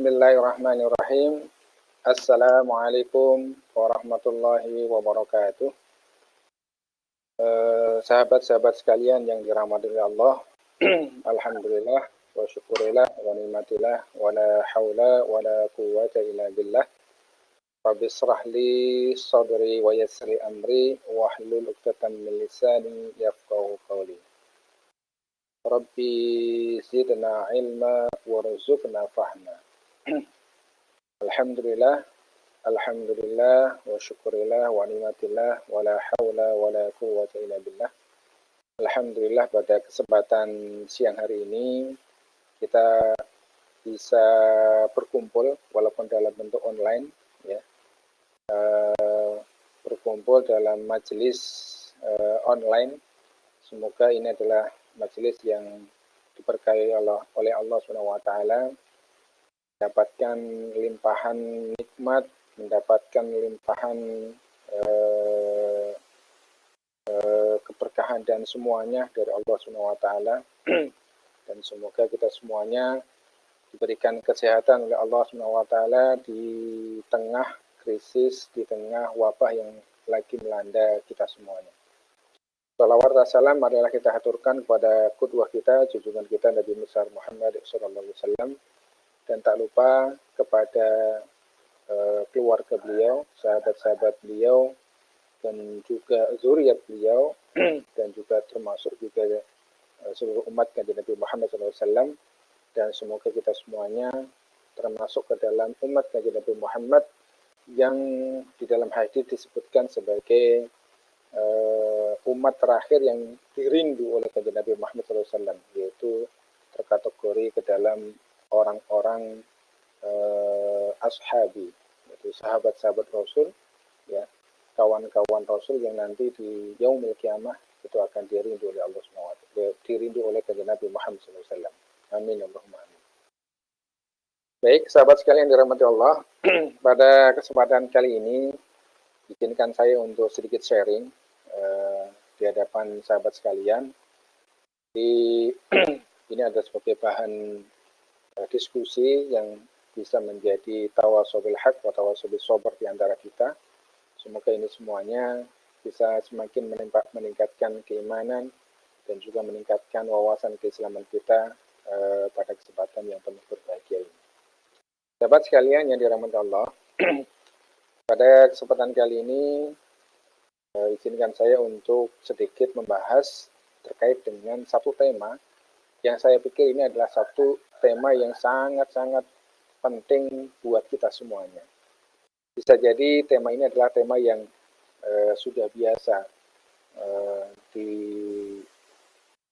Bismillahirrahmanirrahim. Assalamualaikum warahmatullahi wabarakatuh. Sahabat-sahabat sekalian yang dirahmati oleh Allah. Alhamdulillah wa syukurillah wa ni'matillah wa la hawla wa la quwwata illa billah. Rabbi shrah li sadri wa yassir amri wahlul 'uqdatam min lisani yafqahu qawli. Rabbi zidna ilma warzuqna fahma. Alhamdulillah, alhamdulillah, wa syukurillah, wa ni'matillah, wa la hawla wa la quwwata illa billah. Alhamdulillah pada kesempatan siang hari ini kita bisa berkumpul walaupun dalam bentuk online, ya, berkumpul dalam majelis online. Semoga ini adalah majelis yang diberkahi oleh Allah SWT, mendapatkan limpahan nikmat, mendapatkan limpahan keberkahan dan semuanya dari Allah SWT. Dan semoga kita semuanya diberikan kesehatan oleh Allah SWT di tengah krisis, di tengah wabah yang lagi melanda kita semuanya. Salawat dan salam adalah kita haturkan kepada qudwah kita, junjungan kita Nabi besar Muhammad SAW, dan tak lupa kepada keluarga beliau, sahabat-sahabat beliau, dan juga zuriat beliau, dan juga termasuk juga seluruh umat kanjeng Nabi Muhammad SAW, dan semoga kita semuanya termasuk ke dalam umat kanjeng Nabi Muhammad yang di dalam hadis disebutkan sebagai umat terakhir yang dirindu oleh kanjeng Nabi Muhammad SAW, yaitu terkategori ke dalam orang-orang ashabi, yaitu sahabat-sahabat Rasul, ya, kawan-kawan Rasul yang nanti di yaumil kiamah itu akan dirindu oleh Allah SWT, dirindu oleh kanjeng Nabi Muhammad SAW. Amin Allahumma amin. Baik, sahabat sekalian yang dirahmati Allah, pada kesempatan kali ini izinkan saya untuk sedikit sharing di hadapan sahabat sekalian. Ini ada sebagai bahan diskusi yang bisa menjadi tawasobil haq wa tawasobil sober di antara kita. Semoga ini semuanya bisa semakin meningkatkan keimanan dan juga meningkatkan wawasan keislaman kita pada kesempatan yang penuh berbahagia ini. Sahabat sekalian yang dirahmati Allah, pada kesempatan kali ini izinkan saya untuk sedikit membahas terkait dengan satu tema yang saya pikir ini adalah satu tema yang sangat-sangat penting buat kita semuanya. Bisa jadi tema ini adalah tema yang sudah biasa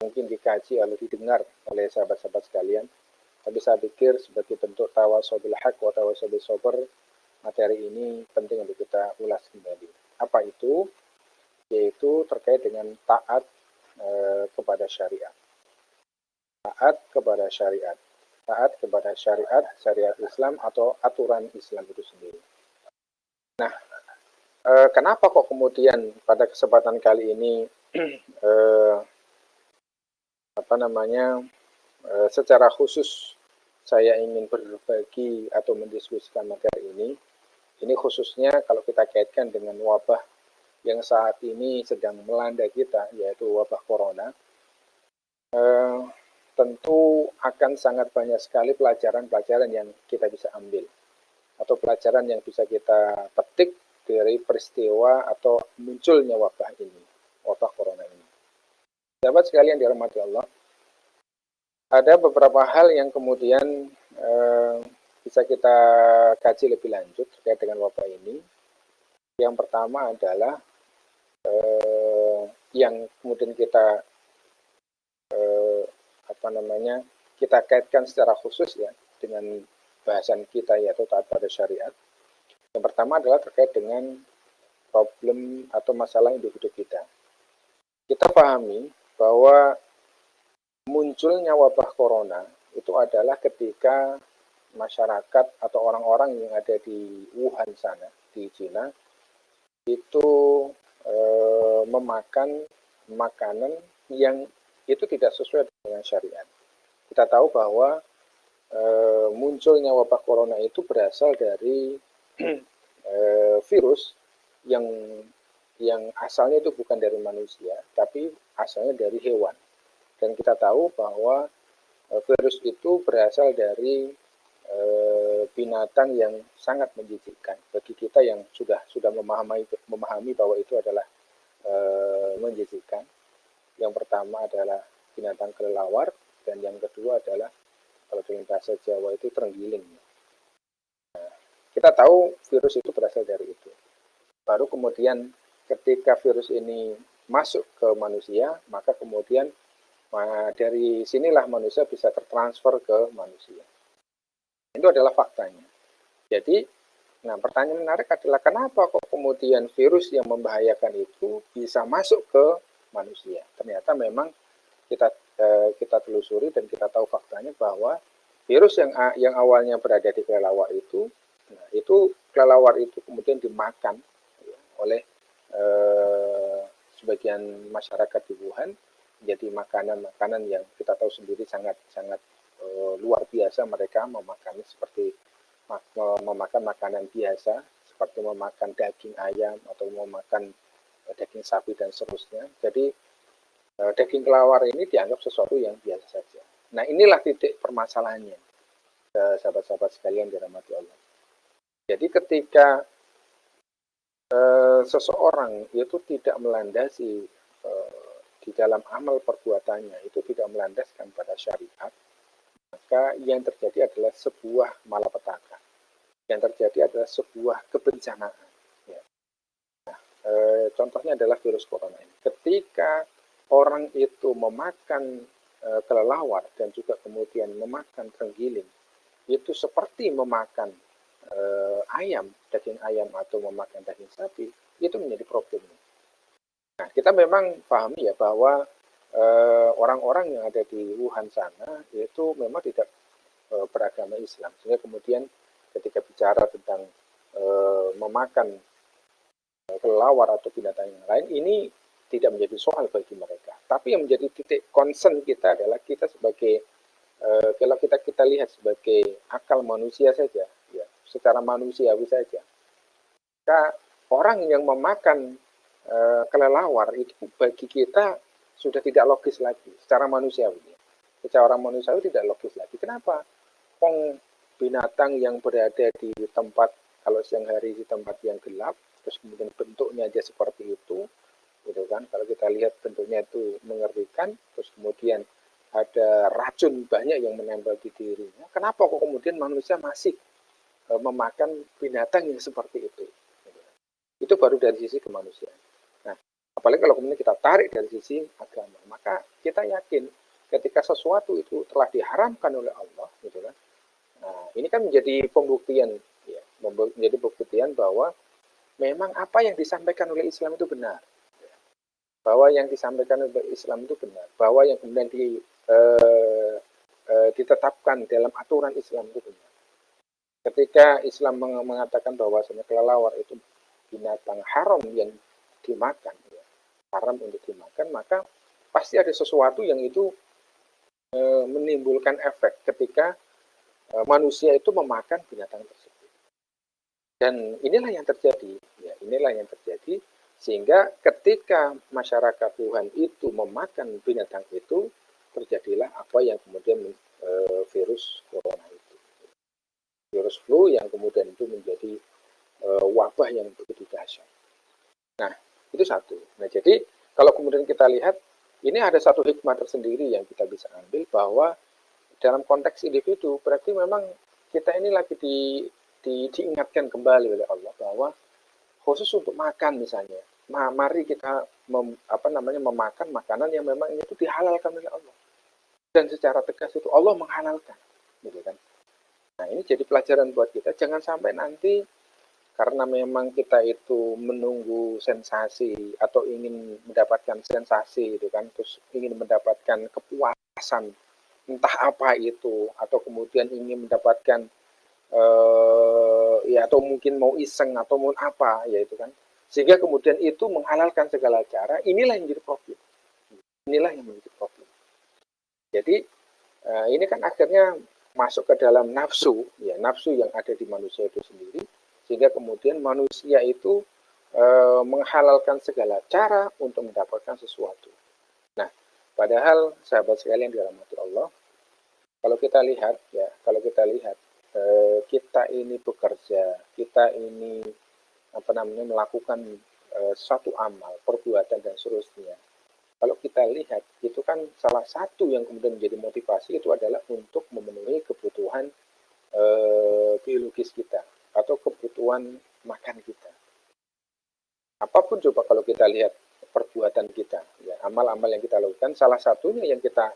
mungkin dikaji atau didengar oleh sahabat-sahabat sekalian. Tapi saya pikir sebagai bentuk tawasobil haq wa tawasobil sober, materi ini penting untuk kita ulas kembali. Apa itu? Yaitu terkait dengan taat kepada syariat. Taat kepada syariat. Taat kepada syariat Islam atau aturan Islam itu sendiri. Nah, kenapa kok kemudian pada kesempatan kali ini secara khusus saya ingin berbagi atau mendiskusikan materi ini. Ini khususnya kalau kita kaitkan dengan wabah yang saat ini sedang melanda kita, yaitu wabah corona. Tentu akan sangat banyak sekali pelajaran-pelajaran yang kita bisa ambil, atau pelajaran yang bisa kita petik dari peristiwa atau munculnya wabah ini, wabah corona ini. Sahabat sekalian dirahmati Allah, ada beberapa hal yang kemudian bisa kita kaji lebih lanjut terkait dengan wabah ini. Yang pertama adalah yang kemudian kita kita kaitkan secara khusus ya dengan bahasan kita, yaitu taat pada syariat. Yang pertama adalah terkait dengan problem atau masalah individu kita. Kita pahami bahwa munculnya wabah corona itu adalah ketika masyarakat atau orang-orang yang ada di Wuhan sana, di Cina, itu memakan makanan yang itu tidak sesuai dengan syariat. Kita tahu bahwa munculnya wabah corona itu berasal dari virus yang asalnya itu bukan dari manusia, tapi asalnya dari hewan. Dan kita tahu bahwa virus itu berasal dari binatang yang sangat menjijikkan bagi kita yang sudah memahami bahwa itu adalah menjijikkan. Yang pertama adalah binatang kelelawar, dan yang kedua adalah kalau dalam bahasa Jawa itu terenggiling. Kita tahu virus itu berasal dari itu. Baru kemudian ketika virus ini masuk ke manusia, maka kemudian dari sinilah manusia bisa tertransfer ke manusia. Itu adalah faktanya. Jadi, pertanyaan menarik adalah kenapa kok kemudian virus yang membahayakan itu bisa masuk ke manusia? Ternyata memang kita telusuri dan kita tahu faktanya bahwa virus yang awalnya berada di kelelawar itu kelelawar itu kemudian dimakan oleh sebagian masyarakat di Wuhan, menjadi makanan-makanan yang kita tahu sendiri sangat luar biasa. Mereka memakannya seperti memakan makanan biasa, seperti memakan daging ayam atau memakan daging sapi dan seterusnya. Jadi daging kelelawar ini dianggap sesuatu yang biasa saja. Nah, inilah titik permasalahannya, sahabat-sahabat sekalian dirahmati Allah. Jadi ketika seseorang itu tidak melandasi di dalam amal perbuatannya, itu tidak melandaskan pada syariat, maka yang terjadi adalah sebuah malapetaka. Yang terjadi adalah sebuah kebencanaan. Ya. Nah, contohnya adalah virus corona ini. Ketika orang itu memakan kelelawar dan juga kemudian memakan terenggiling, itu seperti memakan ayam, daging ayam atau memakan daging sapi, itu menjadi problem. Nah, kita memang pahami ya bahwa orang-orang yang ada di Wuhan sana itu memang tidak beragama Islam. Sehingga kemudian ketika bicara tentang memakan kelelawar atau binatang yang lain, ini tidak menjadi soal bagi mereka. Tapi yang menjadi titik concern kita adalah kita sebagai kalau kita lihat sebagai akal manusia saja, ya, secara manusiawi saja. Maka orang yang memakan kelelawar itu bagi kita sudah tidak logis lagi secara manusiawi. Secara manusiawi tidak logis lagi. Kenapa? Binatang yang berada di tempat, kalau siang hari di tempat yang gelap, terus kemudian bentuknya aja seperti itu, gitu kan? Kalau kita lihat bentuknya itu mengerikan, terus kemudian ada racun banyak yang menempel di dirinya. Kenapa kok kemudian manusia masih memakan binatang yang seperti itu? Itu baru dari sisi kemanusiaan. Nah, apalagi kalau kemudian kita tarik dari sisi agama, maka kita yakin ketika sesuatu itu telah diharamkan oleh Allah, gitu kan? Nah, ini kan menjadi pembuktian, ya, menjadi pembuktian bahwa memang apa yang disampaikan oleh Islam itu benar, bahwa yang disampaikan oleh Islam itu benar, bahwa yang kemudian ditetapkan dalam aturan Islam itu benar. Ketika Islam mengatakan bahwa kelelawar itu binatang haram yang dimakan, ya, haram untuk dimakan, maka pasti ada sesuatu yang itu menimbulkan efek ketika manusia itu memakan binatang tersebut. Dan inilah yang terjadi, ya, inilah yang terjadi, sehingga ketika masyarakat Wuhan itu memakan binatang itu, terjadilah apa yang kemudian virus corona itu, virus flu yang kemudian itu menjadi wabah yang begitu dahsyat. Nah, itu satu. Nah, jadi kalau kemudian kita lihat, ini ada satu hikmah tersendiri yang kita bisa ambil, bahwa dalam konteks individu, berarti memang kita ini lagi diingatkan kembali oleh Allah bahwa khusus untuk makan misalnya, mari kita memakan makanan yang memang itu dihalalkan oleh Allah. Dan secara tegas itu Allah menghalalkan, gitu kan. Nah, ini jadi pelajaran buat kita, jangan sampai nanti karena memang kita itu menunggu sensasi atau ingin mendapatkan sensasi, gitu kan, terus ingin mendapatkan kepuasan entah apa itu, atau kemudian ingin mendapatkan ya, atau mungkin mau iseng atau mau apa, ya itu kan, sehingga kemudian itu menghalalkan segala cara. Inilah yang menjadi problem. Inilah yang menjadi problem. Jadi ini kan akhirnya masuk ke dalam nafsu, ya nafsu yang ada di manusia itu sendiri, sehingga kemudian manusia itu menghalalkan segala cara untuk mendapatkan sesuatu. Nah, padahal sahabat sekalian dirahmati Allah, kalau kita lihat kita ini bekerja, kita ini melakukan suatu amal, perbuatan dan seterusnya. Kalau kita lihat, itu kan salah satu yang kemudian menjadi motivasi itu adalah untuk memenuhi kebutuhan biologis kita atau kebutuhan makan kita. Apapun coba kalau kita lihat perbuatan kita, ya, amal-amal yang kita lakukan, salah satunya yang kita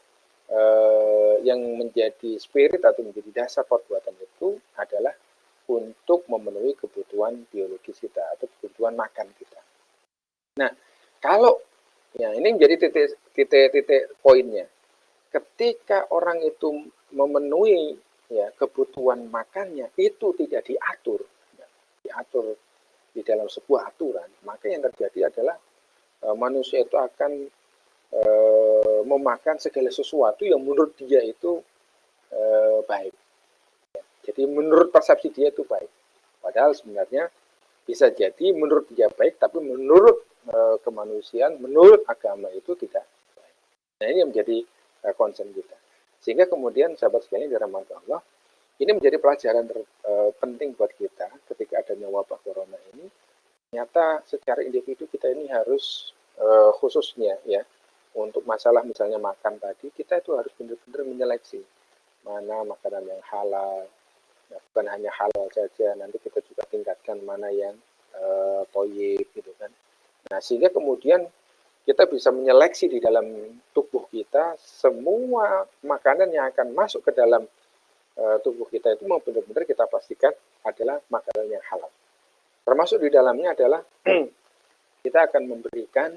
yang menjadi spirit atau menjadi dasar perbuatan itu adalah untuk memenuhi kebutuhan biologis kita atau kebutuhan makan kita. Nah, kalau ya ini menjadi titik poinnya. Ketika orang itu memenuhi ya kebutuhan makannya itu tidak diatur, ya, diatur di dalam sebuah aturan, maka yang terjadi adalah manusia itu akan memakan segala sesuatu yang menurut dia itu baik. Jadi menurut persepsi dia itu baik. Padahal sebenarnya bisa jadi menurut dia baik, tapi menurut kemanusiaan, menurut agama itu tidak baik. Nah ini yang menjadi concern kita. Sehingga kemudian sahabat sekalian dirahmati Allah, ini menjadi pelajaran penting buat kita ketika adanya wabah corona ini. Ternyata secara individu kita ini harus khususnya ya, untuk masalah misalnya makan tadi, kita itu harus benar-benar menyeleksi mana makanan yang halal, ya, bukan hanya halal saja, nanti kita juga tingkatkan mana yang toyib gitu kan. Nah sehingga kemudian kita bisa menyeleksi di dalam tubuh kita semua makanan yang akan masuk ke dalam tubuh kita itu mau benar-benar kita pastikan adalah makanan yang halal. Termasuk di dalamnya adalah kita akan memberikan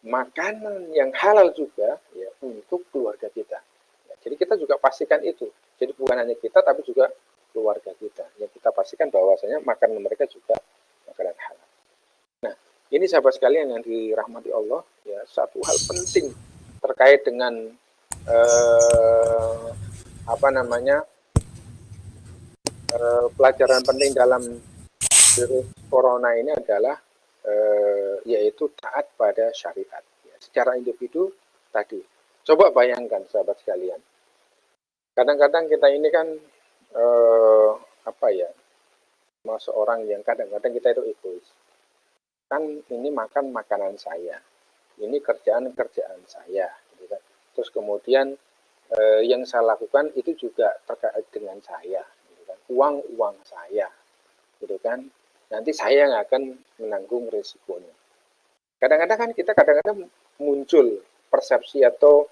makanan yang halal juga ya untuk keluarga kita. Ya, jadi kita juga pastikan itu. Jadi bukan hanya kita tapi juga keluarga kita. Yang kita pastikan bahwasanya makanan mereka juga makanan halal. Nah, ini sahabat sekalian yang dirahmati Allah, ya satu hal penting terkait dengan pelajaran penting dalam virus corona ini adalah yaitu taat pada syariat. Ya, secara individu tadi. Coba bayangkan sahabat sekalian. Kadang-kadang kita ini kan masuk orang yang kadang-kadang kita itu egois. Kan ini makan makanan saya. Ini kerjaan saya, gitu kan. Terus kemudian yang saya lakukan itu juga terkait dengan saya, gitu kan. Uang saya, gitu kan. Nanti saya yang akan menanggung risikonya. Kadang-kadang kan kita muncul persepsi atau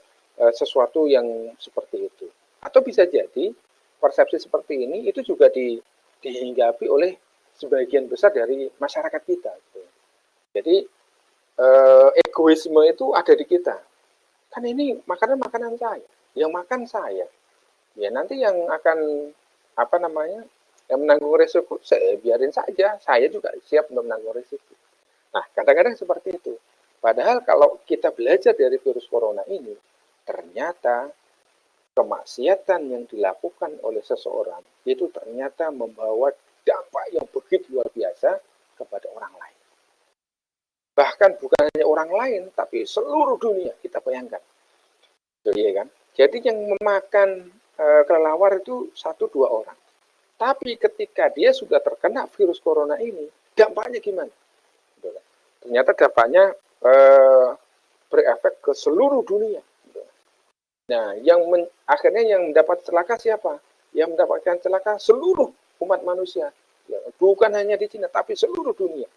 sesuatu yang seperti itu. Atau bisa jadi persepsi seperti ini itu juga dihinggapi oleh sebagian besar dari masyarakat kita. Gitu. Jadi egoisme itu ada di kita. Kan ini makanan saya, yang makan saya. Ya nanti yang akan yang menanggung risiko, saya biarin saja, saya juga siap untuk menanggung risiko. Nah, kadang-kadang seperti itu. Padahal kalau kita belajar dari virus corona ini, ternyata kemaksiatan yang dilakukan oleh seseorang itu ternyata membawa dampak yang begitu luar biasa kepada orang lain. Bahkan bukan hanya orang lain, tapi seluruh dunia, kita bayangkan. Jadi, kan? Jadi yang memakan kelelawar itu 1-2 orang. Tapi ketika dia sudah terkena virus corona ini, dampaknya gimana? Ternyata dampaknya berefek ke seluruh dunia. Nah, akhirnya yang mendapat celaka siapa? Yang mendapatkan celaka seluruh umat manusia. Ya, bukan hanya di Cina, tapi seluruh dunia.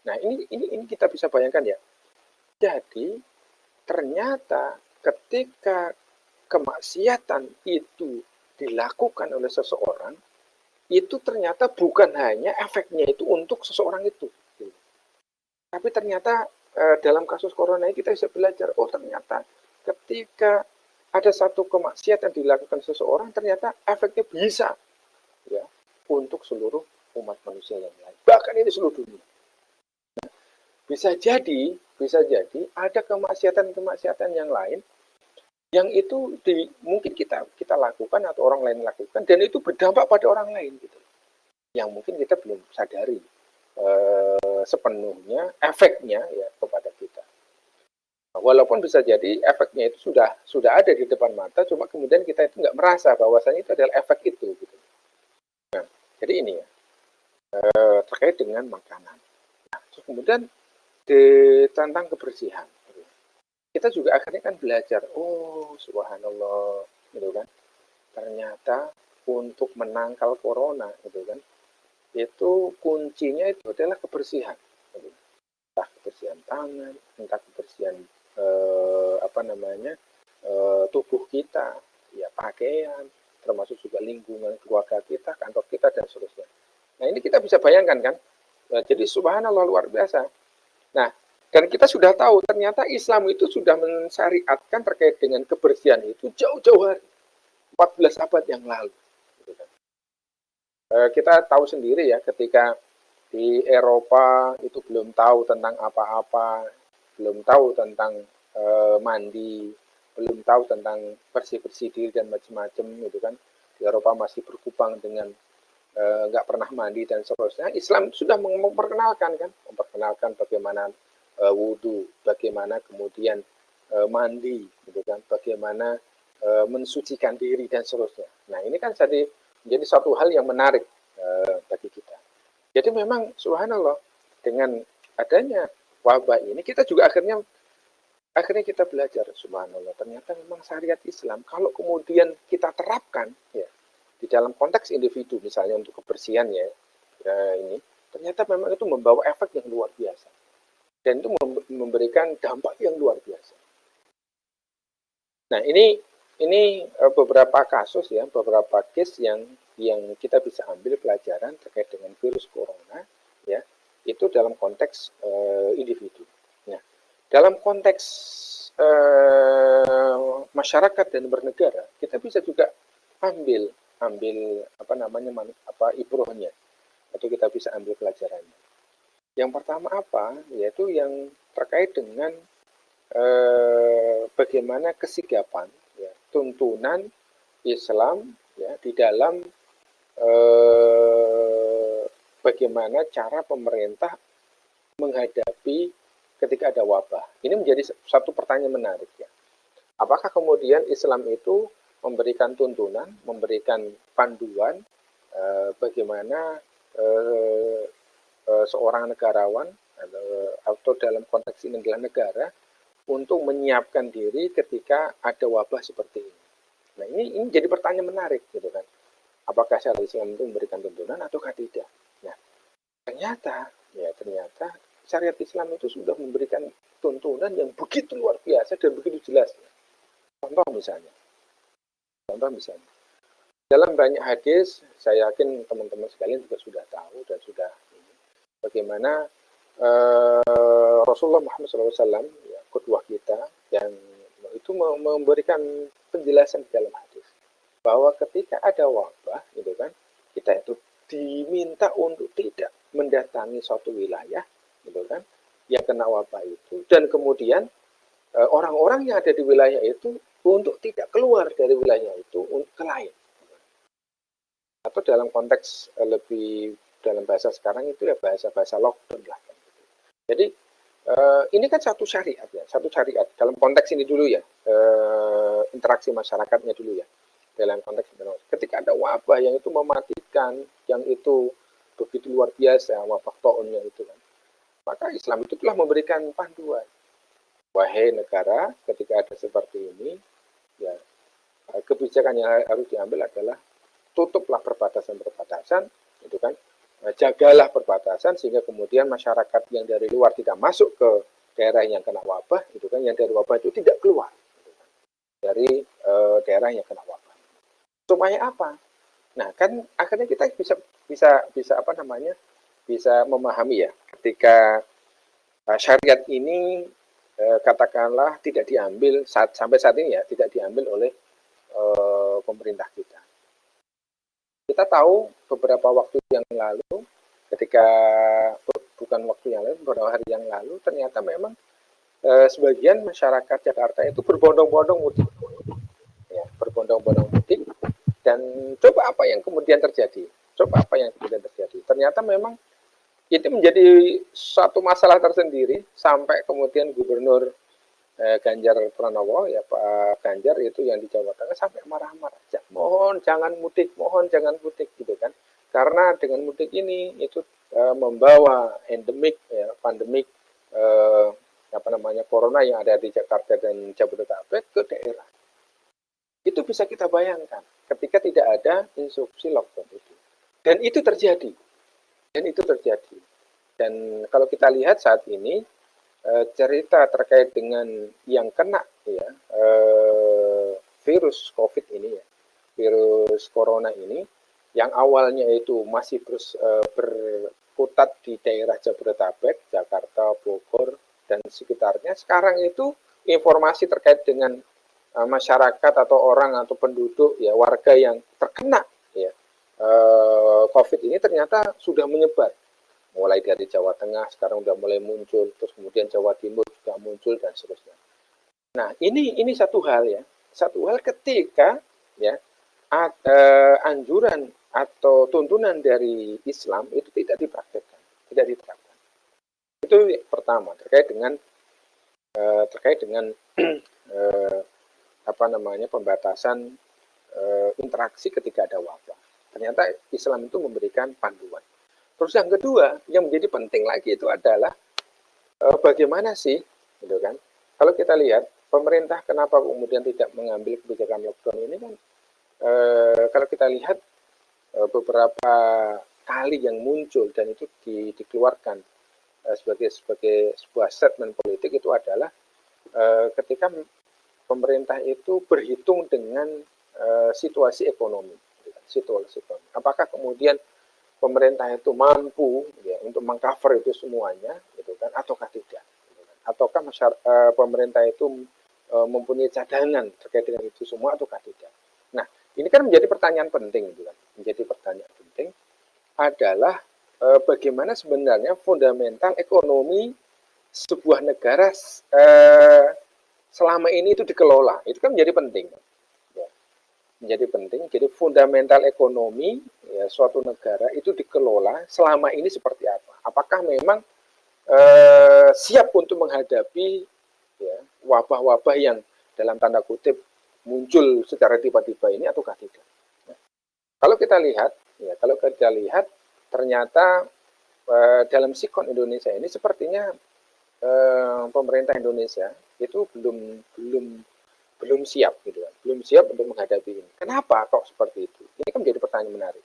Nah, ini kita bisa bayangkan ya. Jadi, ternyata ketika kemaksiatan itu dilakukan oleh seseorang, itu ternyata bukan hanya efeknya itu untuk seseorang itu. Tapi ternyata dalam kasus corona ini kita bisa belajar, oh ternyata ketika ada satu kemaksiatan dilakukan seseorang, ternyata efeknya bisa ya untuk seluruh umat manusia yang lain. Bahkan ini seluruh dunia. Nah, bisa jadi ada kemaksiatan yang lain yang itu mungkin kita lakukan atau orang lain lakukan, dan itu berdampak pada orang lain gitu, yang mungkin kita belum sadari sepenuhnya efeknya ya kepada kita. Walaupun bisa jadi efeknya itu sudah ada di depan mata, cuma kemudian kita itu nggak merasa bahwasanya itu adalah efek itu. Gitu. Nah, jadi ini ya terkait dengan makanan. Nah, terus kemudian tentang kebersihan, kita juga akhirnya kan belajar, oh subhanallah, gitu kan. Ternyata untuk menangkal corona, gitu kan, itu kuncinya itu adalah kebersihan. Gitu. Entah kebersihan tangan, entah kebersihan tubuh kita, ya pakaian, termasuk juga lingkungan keluarga kita, kantor kita dan seterusnya. Nah ini kita bisa bayangkan kan, jadi subhanallah luar biasa. Nah dan kita sudah tahu ternyata Islam itu sudah mensyariatkan terkait dengan kebersihan itu jauh-jauh hari, 14 abad yang lalu. Kita tahu sendiri ya ketika di Eropa itu belum tahu tentang apa-apa, belum tahu tentang mandi, belum tahu tentang bersih-bersih diri dan macam-macam gitu kan. Di Eropa masih berkubang dengan nggak pernah mandi dan seterusnya. Islam sudah memperkenalkan kan, memperkenalkan bagaimana wudhu, bagaimana kemudian mandi, gitu kan, bagaimana mensucikan diri dan seterusnya. Nah ini kan jadi suatu hal yang menarik bagi kita. Jadi memang subhanallah dengan adanya wabah ini kita juga akhirnya kita belajar subhanallah ternyata memang syariat Islam kalau kemudian kita terapkan ya di dalam konteks individu misalnya untuk kebersihan ya ini ternyata memang itu membawa efek yang luar biasa dan itu memberikan dampak yang luar biasa. Nah ini beberapa kasus ya, beberapa case yang kita bisa ambil pelajaran terkait dengan virus corona ya, itu dalam konteks individu. Nah, dalam konteks masyarakat dan bernegara, kita bisa juga ambil ibrohnya atau kita bisa ambil pelajarannya. Yang pertama apa? Yaitu yang terkait dengan bagaimana kesigapan ya, tuntunan Islam ya di dalam bagaimana cara pemerintah menghadapi ketika ada wabah. Ini menjadi satu pertanyaan menarik ya. Apakah kemudian Islam itu memberikan tuntunan, memberikan panduan bagaimana seorang negarawan atau dalam konteks ini adalah negara untuk menyiapkan diri ketika ada wabah seperti ini. Nah ini jadi pertanyaan menarik gitu kan. Apakah syariat Islam itu memberikan tuntunan ataukah tidak? Nah ternyata syariat Islam itu sudah memberikan tuntunan yang begitu luar biasa dan begitu jelas. Contoh misalnya dalam banyak hadis, saya yakin teman-teman sekalian juga sudah tahu dan sudah bagaimana Rasulullah Muhammad SAW, ya, qudwah kita, yang itu memberikan penjelasan di dalam hadis bahwa ketika ada wabah, gitu kan, kita itu diminta untuk tidak mendatangi suatu wilayah, gitu kan, yang kena wabah itu, dan kemudian orang-orang yang ada di wilayah itu untuk tidak keluar dari wilayah itu ke lain. Atau dalam konteks lebih dalam bahasa sekarang itu ya bahasa lockdown lah. Jadi ini kan satu syariat ya, satu syariat dalam konteks ini dulu ya, interaksi masyarakatnya dulu ya. Dalam konteks ketika ada wabah yang itu mematikan, yang itu begitu luar biasa, wabah taunnya itu kan, maka Islam itu telah memberikan panduan. Wahai negara, ketika ada seperti ini, ya kebijakan yang harus diambil adalah tutuplah perbatasan-perbatasan, gitu kan, jagalah perbatasan sehingga kemudian masyarakat yang dari luar tidak masuk ke daerah yang kena wabah, gitu kan, yang dari wabah itu tidak keluar gitu kan, dari daerah yang kena wabah. Supaya apa? Nah, kan akhirnya kita bisa bisa memahami ya, ketika syariat ini katakanlah tidak diambil sampai saat ini ya, tidak diambil oleh pemerintah kita. Kita tahu beberapa waktu yang lalu, ketika bukan waktu yang lalu, beberapa hari yang lalu, ternyata memang sebagian masyarakat Jakarta itu berbondong-bondong mudik. berbondong-bondong mudik. Dan coba apa yang kemudian terjadi? Ternyata memang itu menjadi suatu masalah tersendiri sampai kemudian Gubernur Ganjar Pranowo, ya Pak Ganjar itu yang di Jawa Tengah sampai marah-marah. Mohon jangan mudik gitu kan. Karena dengan mudik ini itu membawa endemik, ya, pandemik corona yang ada di Jakarta dan Jabodetabek ke daerah. Itu bisa kita bayangkan ketika tidak ada instruksi lockdown itu. Dan itu terjadi. Dan kalau kita lihat saat ini cerita terkait dengan yang kena ya virus COVID ini ya, virus corona ini yang awalnya itu masih terus berkutat di daerah Jabodetabek, Jakarta, Bogor dan sekitarnya. Sekarang itu informasi terkait dengan masyarakat atau orang atau penduduk ya warga yang terkena ya COVID ini ternyata sudah menyebar mulai dari Jawa Tengah sekarang sudah mulai muncul, terus kemudian Jawa Timur juga muncul dan seterusnya. Nah ini satu hal ya, ketika ya anjuran atau tuntunan dari Islam itu tidak dipraktekkan, tidak diterapkan. Itu pertama terkait dengan pembatasan interaksi ketika ada wabah. Ternyata Islam itu memberikan panduan. Terus yang kedua, yang menjadi penting lagi itu adalah bagaimana sih, gitu kan? Kalau kita lihat pemerintah kenapa kemudian tidak mengambil kebijakan lockdown ini kan? Kalau kita lihat beberapa kali yang muncul dan itu dikeluarkan sebagai sebuah statement politik itu adalah ketika pemerintah itu berhitung dengan situasi ekonomi. Apakah kemudian pemerintah itu mampu ya, untuk mengcover itu semuanya, gitu kan, ataukah tidak? Gitu kan. Ataukah pemerintah itu mempunyai cadangan terkait dengan itu semua ataukah tidak? Nah, ini kan menjadi pertanyaan penting, gitu kan. Menjadi pertanyaan penting adalah bagaimana sebenarnya fundamental ekonomi sebuah negara selama ini itu dikelola. Itu kan menjadi penting. Jadi fundamental ekonomi ya, suatu negara itu dikelola selama ini seperti apa? Apakah memang siap untuk menghadapi ya, wabah-wabah yang dalam tanda kutip muncul secara tiba-tiba ini ataukah tidak? Nah, kalau kita lihat ternyata dalam sikon Indonesia ini sepertinya pemerintah Indonesia itu belum siap gitu kan, belum siap untuk menghadapi ini. Kenapa kok seperti itu? Ini kan menjadi pertanyaan menarik.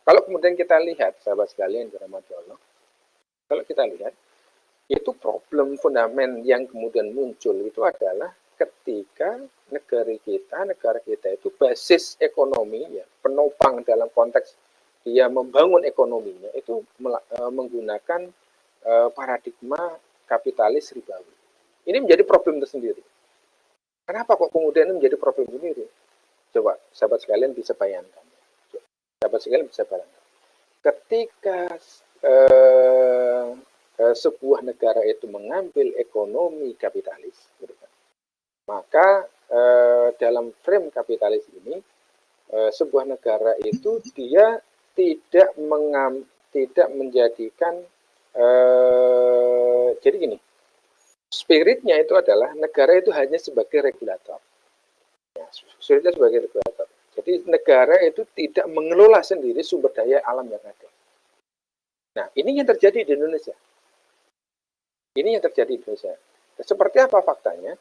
Kalau kemudian kita lihat, sahabat sekalian dirahmati Allah, kalau kita lihat itu problem fundamental yang kemudian muncul itu adalah ketika negara kita itu basis ekonomi ya, penopang dalam konteks dia membangun ekonominya itu menggunakan paradigma kapitalis ribawi. Ini menjadi problem tersendiri. Kenapa kok kemudian ini menjadi problem sendiri? Coba sahabat sekalian bisa bayangkan. Ketika sebuah negara itu mengambil ekonomi kapitalis, gitu kan, maka dalam frame kapitalis ini sebuah negara itu dia tidak menjadikan jadi gini. Spiritnya itu adalah negara itu hanya sebagai regulator. Ya, spiritnya sebagai regulator. Jadi negara itu tidak mengelola sendiri sumber daya alam yang ada. Nah, ini yang terjadi di Indonesia. Seperti apa faktanya?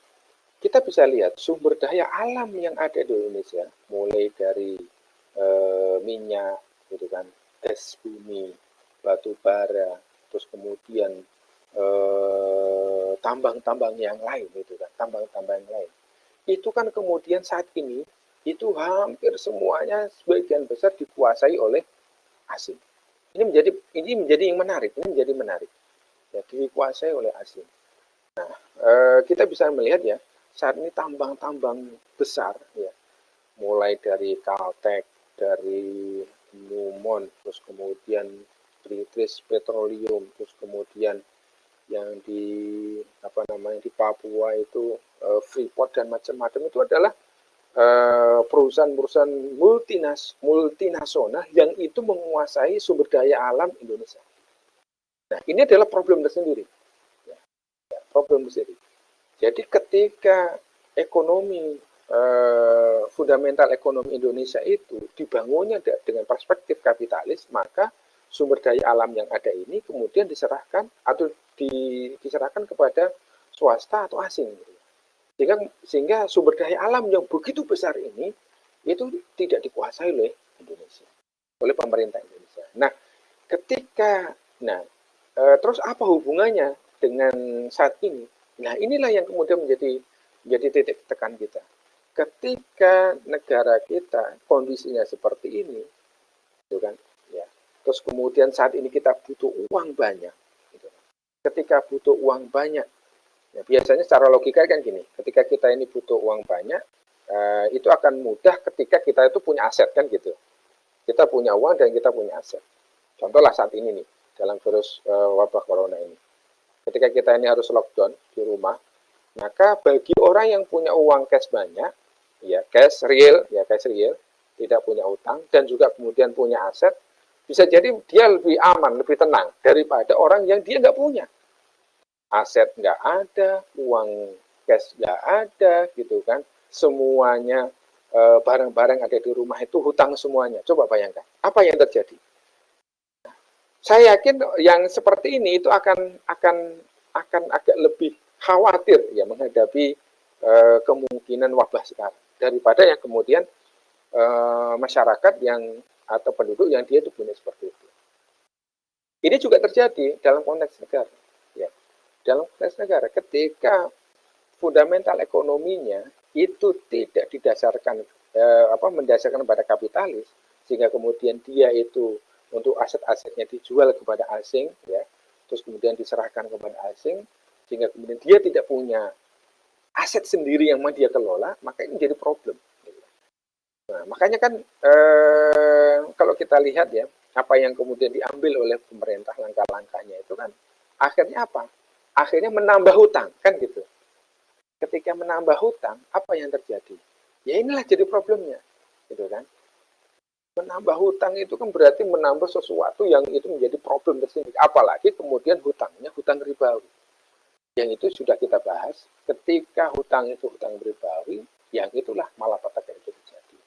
Kita bisa lihat sumber daya alam yang ada di Indonesia, mulai dari minyak, gitu kan, gas bumi, batu bara, terus kemudian tambang-tambang yang lain itu kan, itu kan kemudian saat ini itu hampir semuanya sebagian besar dikuasai oleh asing. Ini menjadi yang menarik, ya, dikuasai oleh asing. Nah, kita bisa melihat ya saat ini tambang-tambang besar ya, mulai dari Caltek, dari Newmont, terus kemudian British Petroleum, terus kemudian yang di Papua itu Freeport dan macam-macam itu adalah perusahaan-perusahaan multinasional yang itu menguasai sumber daya alam Indonesia. Nah, ini adalah problem tersendiri. Ya, problem tersendiri. Jadi ketika ekonomi fundamental ekonomi Indonesia itu dibangunnya dengan perspektif kapitalis, maka sumber daya alam yang ada ini kemudian diserahkan atau diserahkan kepada swasta atau asing. Sehingga sumber daya alam yang begitu besar ini itu tidak dikuasai oleh Indonesia, oleh pemerintah Indonesia. Nah, terus apa hubungannya dengan saat ini? Nah, inilah yang kemudian menjadi titik tekan kita. Ketika negara kita kondisinya seperti ini, gitu kan, ya. Terus kemudian saat ini kita butuh uang banyak. Gitu. Ketika butuh uang banyak, ya, biasanya secara logika kan gini, ketika kita ini butuh uang banyak, itu akan mudah ketika kita itu punya aset kan gitu. Kita punya uang dan kita punya aset. Contohlah saat ini nih, dalam virus wabah corona ini. Ketika kita ini harus lockdown di rumah, maka bagi orang yang punya uang cash banyak, ya cash real, tidak punya utang dan juga kemudian punya aset, bisa jadi dia lebih aman, lebih tenang daripada orang yang dia nggak punya. Aset nggak ada, uang cash nggak ada, gitu kan. Semuanya barang-barang ada di rumah itu hutang semuanya. Coba bayangkan, apa yang terjadi? Saya yakin yang seperti ini itu akan agak lebih khawatir ya menghadapi kemungkinan wabah sekarang daripada yang kemudian masyarakat yang atau penduduk yang dia itu punya seperti itu. Ini juga terjadi dalam konteks negara. Ya. Dalam konteks negara, ketika fundamental ekonominya itu tidak didasarkan mendasarkan pada kapitalis, sehingga kemudian dia itu untuk aset-asetnya dijual kepada asing, ya, terus kemudian diserahkan kepada asing, sehingga kemudian dia tidak punya aset sendiri yang mau dia kelola, maka ini jadi problem. Nah, makanya kan kalau kita lihat ya, apa yang kemudian diambil oleh pemerintah langkah-langkahnya itu kan, akhirnya apa? Akhirnya menambah hutang, kan gitu. Ketika menambah hutang, apa yang terjadi? Ya inilah jadi problemnya, gitu kan. Menambah hutang itu kan berarti menambah sesuatu yang itu menjadi problem tersendiri. Apalagi kemudian hutangnya hutang ribawi. Yang itu sudah kita bahas, ketika hutang itu hutang ribawi, yang itulah malapetaka itu terjadi.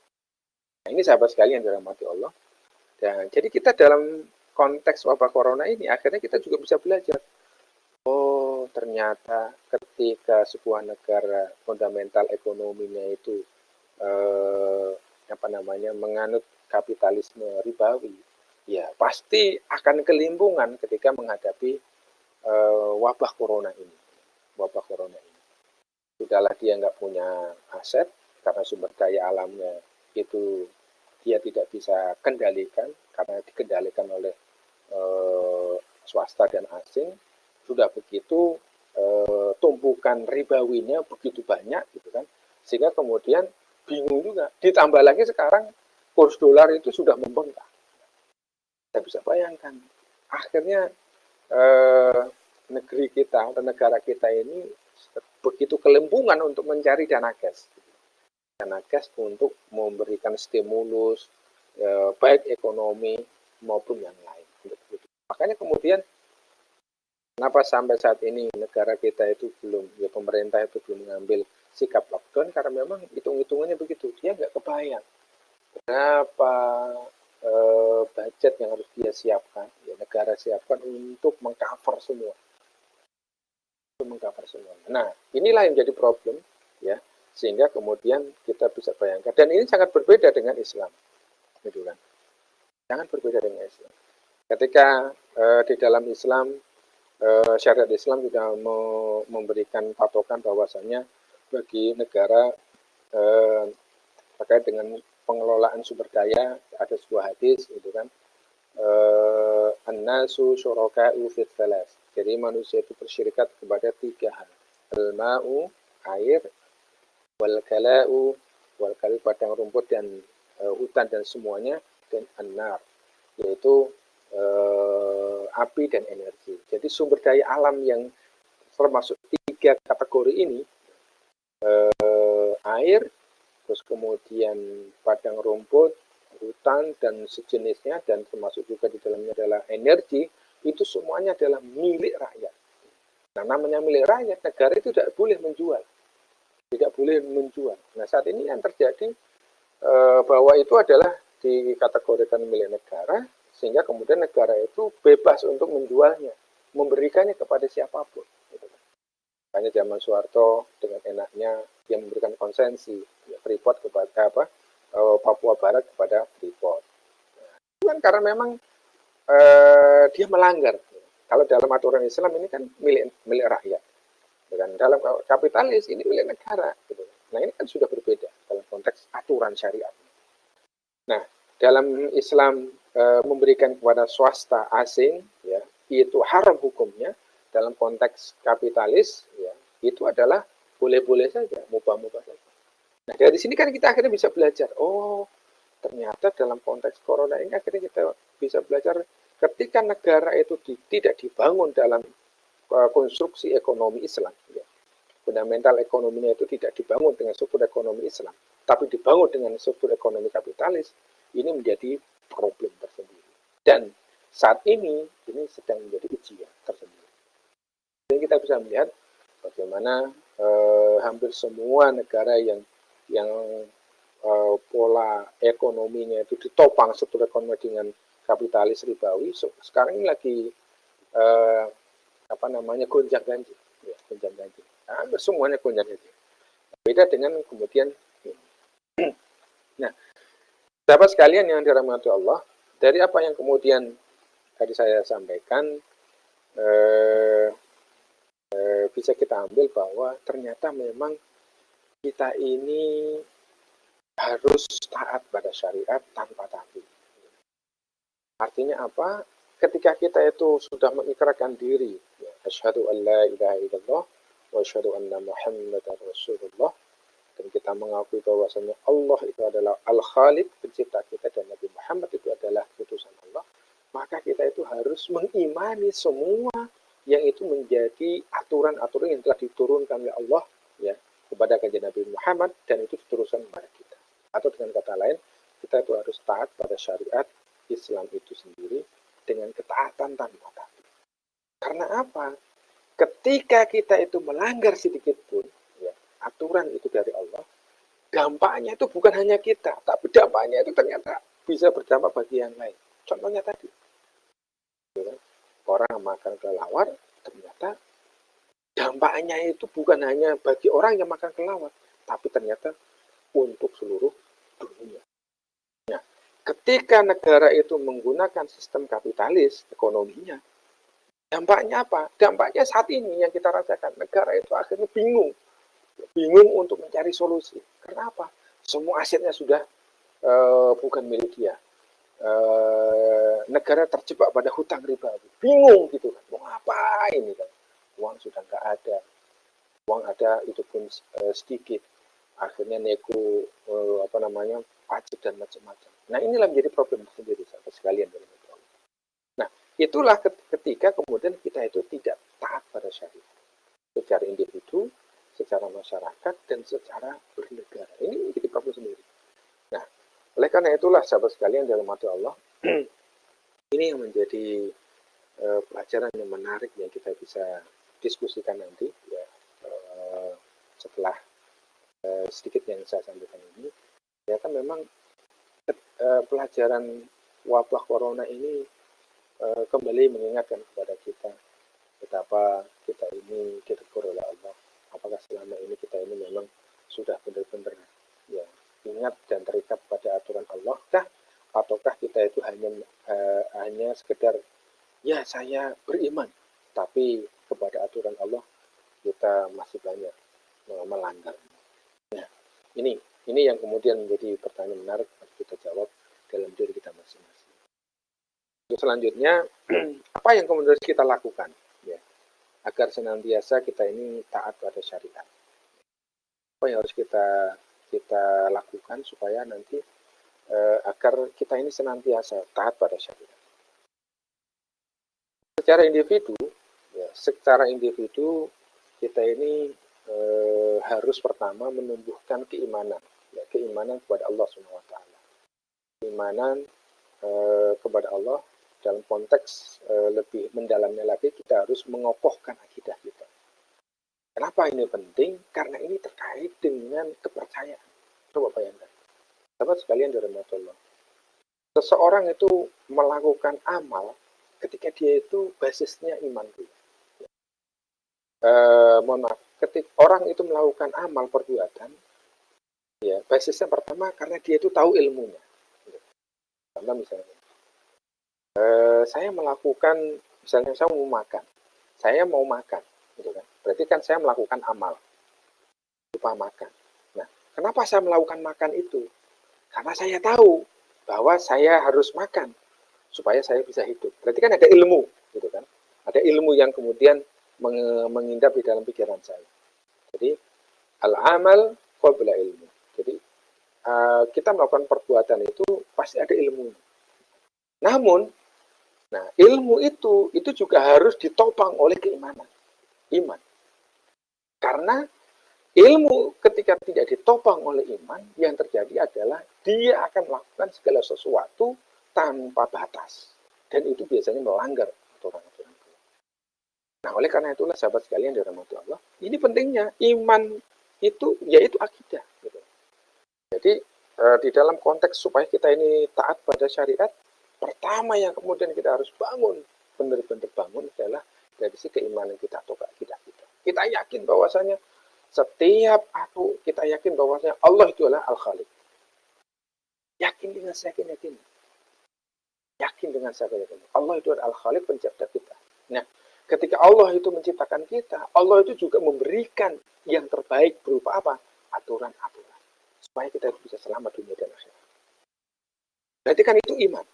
Nah, ini sahabat sekalian yang dirahmati Allah. Dan jadi kita dalam konteks wabah corona ini, akhirnya kita juga bisa belajar. Oh, ternyata ketika sebuah negara fundamental ekonominya itu menganut kapitalisme ribawi, ya pasti akan kelimbungan ketika menghadapi wabah corona ini. Sudahlah dia nggak punya aset karena sumber daya alamnya itu dia tidak bisa kendalikan karena dikendalikan oleh swasta dan asing. Sudah begitu tumpukan ribawinya begitu banyak gitu kan, sehingga kemudian bingung juga. Ditambah lagi sekarang kurs dolar itu sudah membengkak. Kita bisa bayangkan, akhirnya negeri kita atau negara kita ini begitu kelembungan untuk mencari dana cash untuk memberikan stimulus baik ekonomi maupun yang lain. Makanya kemudian kenapa sampai saat ini negara kita itu pemerintah itu belum mengambil sikap lockdown, karena memang hitung-hitungannya begitu, dia nggak kebayang berapa budget yang harus dia siapkan, ya, negara siapkan untuk mengcover semua. Nah, inilah yang jadi problem, ya, sehingga kemudian kita bisa bayangkan. Dan ini sangat berbeda dengan Islam, gitu kan? Sangat berbeda dengan Islam. Ketika di dalam Islam syariat Islam sudah memberikan patokan bahwasannya bagi negara terkait dengan pengelolaan sumber daya, ada sebuah hadis itu kan, an-nasu syuraka'u fit thalas. Jadi manusia itu bersyirikat kepada 3 hal. Al-ma'u, air, wal kala'u, padang rumput dan hutan dan semuanya, dan an-nar, yaitu api dan energi. Jadi sumber daya alam yang termasuk 3 kategori ini, air, terus kemudian padang rumput, hutan, dan sejenisnya, dan termasuk juga di dalamnya adalah energi, itu semuanya adalah milik rakyat. Nah, namanya milik rakyat, negara itu tidak boleh menjual. Tidak boleh menjual. Nah, saat ini yang terjadi bahwa itu adalah dikategorikan milik negara, sehingga kemudian negara itu bebas untuk menjualnya, memberikannya kepada siapapun. Hanya zaman Soeharto dengan enaknya yang memberikan konsensi Freeport kepada Papua Barat kepada Freeport. Itu kan karena memang dia melanggar. Kalau dalam aturan Islam ini kan milik rakyat. Dan dalam kapitalis ini milik negara. Gitu. Nah ini kan sudah berbeda dalam konteks aturan syariat. Nah dalam Islam memberikan kepada swasta asing, ya, itu haram hukumnya. Dalam konteks kapitalis, ya, itu adalah boleh-boleh saja, mubah-mubah saja. Nah dari sini kan kita akhirnya bisa belajar, oh ternyata dalam konteks corona ini akhirnya kita bisa belajar ketika negara itu tidak dibangun dalam konstruksi ekonomi Islam, ya, fundamental ekonominya itu tidak dibangun dengan struktur ekonomi Islam, tapi dibangun dengan struktur ekonomi kapitalis, ini menjadi problem tersendiri. Dan saat ini sedang menjadi ujian tersendiri. Dan kita bisa melihat bagaimana hampir semua negara yang pola ekonominya itu ditopang struktur ekonomi dengan kapitalis ribawi, sekarang ini lagi gonjang-ganjing, ya, gonjang-ganjing. Hampir semuanya gonjang-ganjing. Beda dengan kemudian nah, sahabat sekalian yang dirahmati Allah, dari apa yang kemudian tadi saya sampaikan, bisa kita ambil bahwa ternyata memang kita ini harus taat pada syariat tanpa tapi. Artinya apa? Ketika kita itu sudah mengikrarkan diri, ya, asyhadu an la ilaha illallah wa asyhadu anna muhammadar rasulullah, dan kita mengakui bahwasanya Allah itu adalah Al-Khaliq, pencipta kita, dan Nabi Muhammad itu adalah utusan Allah, maka kita itu harus mengimani semua yang itu menjadi aturan-aturan yang telah diturunkan oleh Allah, ya, kepada kajian Nabi Muhammad, dan itu diteruskan kepada kita. Atau dengan kata lain, kita itu harus taat pada syariat Islam itu sendiri dengan ketaatan tanpa tapi. Karena apa? Ketika kita itu melanggar sedikit pun, ya, aturan itu dari Allah, dampaknya itu bukan hanya kita, tapi dampaknya itu ternyata bisa berdampak bagi yang lain. Contohnya tadi, orang makan kelelawar, ternyata dampaknya itu bukan hanya bagi orang yang makan kelelawar, tapi ternyata untuk seluruh dunia. Nah, ketika negara itu menggunakan sistem kapitalis ekonominya, dampaknya apa? Dampaknya saat ini yang kita rasakan, negara itu akhirnya bingung untuk mencari solusi. Karena apa? Semua asetnya sudah bukan milik dia. Negara terjebak pada hutang riba, bingung gitu kan, mau apa ini kan, uang sudah nggak ada, uang ada itu pun sedikit, akhirnya nego pajak dan macam-macam. Nah inilah menjadi problem sendiri sahabat sekalian. Nah itulah ketika kemudian kita itu tidak taat pada syariat secara individu, secara masyarakat, dan secara bernegara. Ini menjadi problem sendiri. Nah oleh karena itulah sahabat sekalian dalam hati Allah, ini yang menjadi pelajaran yang menarik yang kita bisa diskusikan nanti, ya, setelah sedikit yang saya sampaikan ini. Ternyata memang pelajaran wabah corona ini kembali mengingatkan kepada kita betapa kita ini ditegur oleh Allah. Apakah selama ini kita ini memang sudah benar-benar, ya, ingat dan terikat pada aturan Allah kah, ataukah kita itu hanya sekedar, ya saya beriman, tapi kepada aturan Allah kita masih banyak melanggar. Nah, ini yang kemudian menjadi pertanyaan menarik harus kita jawab dalam diri kita masing-masing. Untuk selanjutnya, apa yang kemudian kita lakukan, ya, agar senantiasa kita ini taat pada syariat? Apa yang harus kita lakukan supaya nanti agar kita ini senantiasa taat pada syariat? Secara individu kita ini harus pertama menumbuhkan keimanan, ya, keimanan kepada Allah Subhanahu wa taala. Keimanan kepada Allah dalam konteks lebih mendalamnya lagi, kita harus mengokohkan akidah kita. Kenapa ini penting? Karena ini terkait dengan kepercayaan. Coba bayangkan, sahabat sekalian dirahmati Allah. Seseorang itu melakukan amal ketika dia itu basisnya iman dulu. Mohon maaf, ketika orang itu melakukan amal perbuatan, ya basisnya pertama karena dia itu tahu ilmunya. Contoh misalnya, saya melakukan, misalnya saya mau makan, gitu kan? Berarti kan saya melakukan amal lupa makan. Nah, kenapa saya melakukan makan itu? Karena saya tahu bahwa saya harus makan supaya saya bisa hidup. Berarti kan ada ilmu, gitu kan? Ada ilmu yang kemudian mengindap di dalam pikiran saya. Jadi al-amal qabla ilmu. Jadi kita melakukan perbuatan itu pasti ada ilmu. Namun, nah ilmu itu juga harus ditopang oleh keimanan, iman. Karena ilmu ketika tidak ditopang oleh iman, yang terjadi adalah dia akan melakukan segala sesuatu tanpa batas. Dan itu biasanya melanggar aturan-aturan. Nah, oleh karena itulah sahabat sekalian dirahmati Allah, ini pentingnya iman itu yaitu akidah. Gitu. Jadi di dalam konteks supaya kita ini taat pada syariat, pertama yang kemudian kita harus bangun, benar-benar bangun adalah dari sisi keimanan kita atau akidah kita. Kita yakin bahwasanya kita yakin bahwasanya Allah itu adalah Al-Khaliq. Yakin dengan seyakin-yakin. Yakin dengan seyakin-yakin. Allah itu adalah Al-Khaliq, pencipta kita. Nah, ketika Allah itu menciptakan kita, Allah itu juga memberikan yang terbaik berupa apa? Aturan-aturan. Supaya kita bisa selamat dunia dan akhirat. Berarti kan itu iman.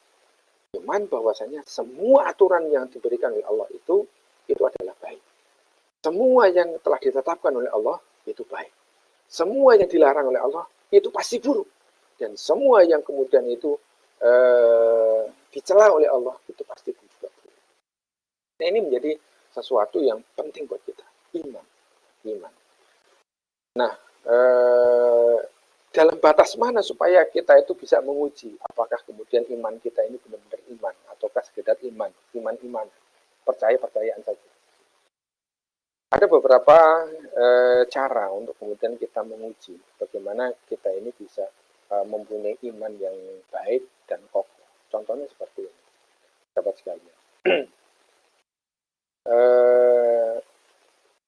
Iman bahwasanya semua aturan yang diberikan oleh Allah itu adalah baik. Semua yang telah ditetapkan oleh Allah itu baik. Semua yang dilarang oleh Allah itu pasti buruk. Dan semua yang kemudian itu dicela oleh Allah itu pasti juga buruk. Nah, ini menjadi sesuatu yang penting buat kita. Iman. Nah, dalam batas mana supaya kita itu bisa menguji apakah kemudian iman kita ini benar-benar iman ataukah sekedar iman percayaan saja. Ada beberapa cara untuk kemudian kita menguji bagaimana kita ini bisa mempunyai iman yang baik dan kokoh. Contohnya seperti ini, sahabat sekalian.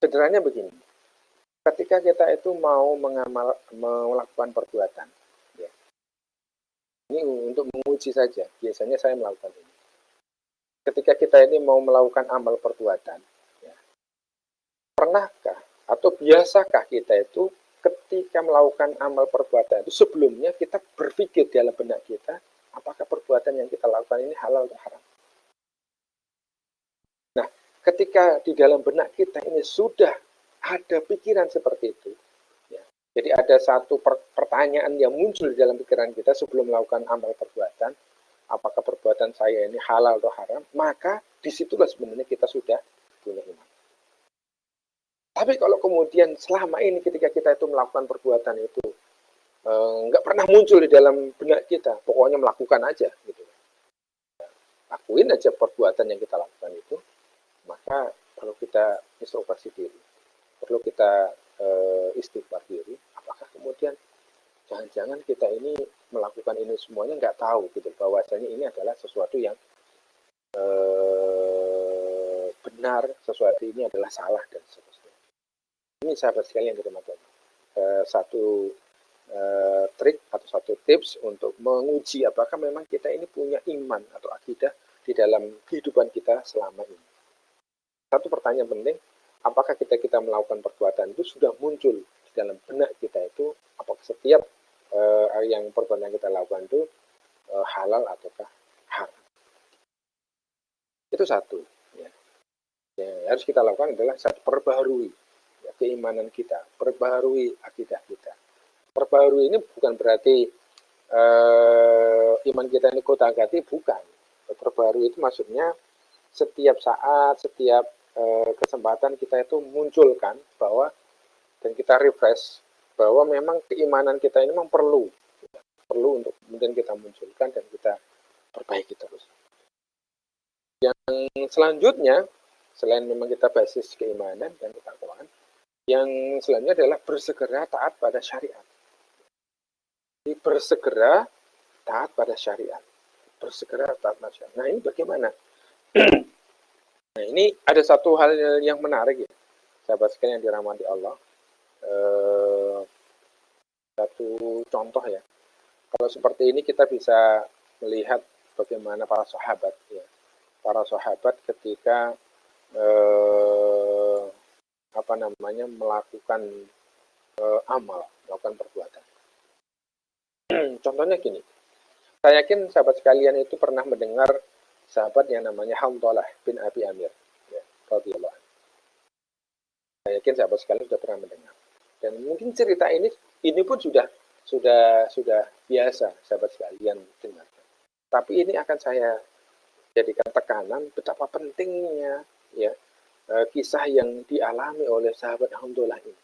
Sederhananya begini, ketika kita itu mau melakukan perbuatan, ya, ini untuk menguji saja, biasanya saya melakukan ini. Ketika kita ini mau melakukan amal perbuatan, ya, pernahkah atau biasakah kita itu ketika melakukan amal perbuatan itu sebelumnya kita berpikir di dalam benak kita, apakah perbuatan yang kita lakukan ini halal atau haram? Nah, ketika di dalam benak kita ini sudah ada pikiran seperti itu, ya, jadi ada satu pertanyaan yang muncul di dalam pikiran kita sebelum melakukan amal perbuatan, apakah perbuatan saya ini halal atau haram, maka disitulah sebenarnya kita sudah punya iman. Tapi kalau kemudian selama ini ketika kita itu melakukan perbuatan itu nggak pernah muncul di dalam benak kita, pokoknya melakukan aja gitu, lakuin aja perbuatan yang kita lakukan itu, maka perlu kita introspeksi diri, perlu kita istighfar diri, apakah kemudian jangan-jangan kita ini melakukan ini semuanya nggak tahu gitu bahwasanya ini adalah sesuatu yang benar, sesuatu ini adalah salah dan seterusnya. Ini sahabat sekalian yang dirahmati Allah, satu trik atau satu tips untuk menguji apakah memang kita ini punya iman atau akidah di dalam kehidupan kita selama ini. Satu pertanyaan penting, apakah kita melakukan perbuatan itu sudah muncul di dalam benak kita itu, apakah setiap yang perbuatan yang kita lakukan itu halal ataukah haram. Itu satu. Ya. Yang harus kita lakukan adalah satu, perbaharui ya, keimanan kita, perbaharui akidah kita. Perbaharui ini bukan berarti iman kita ini kota-kati, bukan. Perbaharui itu maksudnya setiap saat, setiap kesempatan kita itu munculkan bahwa dan kita refresh bahwa memang keimanan kita ini memang perlu untuk kemudian kita munculkan dan kita perbaiki terus. Yang selanjutnya, selain memang kita basis keimanan dan ketakwaan, yang selanjutnya adalah bersegera taat pada syariat. Jadi bersegera taat pada syariat. Bersegera taat pada syariat. Nah, ini bagaimana? Nah, ini ada satu hal yang menarik ya, sahabat sekalian yang dirahmati Allah. Satu contoh ya. Kalau seperti ini kita bisa melihat bagaimana para sahabat ya. Para sahabat ketika melakukan amal, melakukan perbuatan. Contohnya gini. Saya yakin sahabat sekalian itu pernah mendengar sahabat yang namanya Hamdalah bin Abi Amir ya, radhiyallahu anhu. Saya yakin sahabat sekalian sudah pernah mendengar. Dan mungkin cerita ini pun sudah biasa sahabat sekalian dengar. Tapi ini akan saya jadikan tekanan betapa pentingnya ya kisah yang dialami oleh sahabat Hamdalah ini.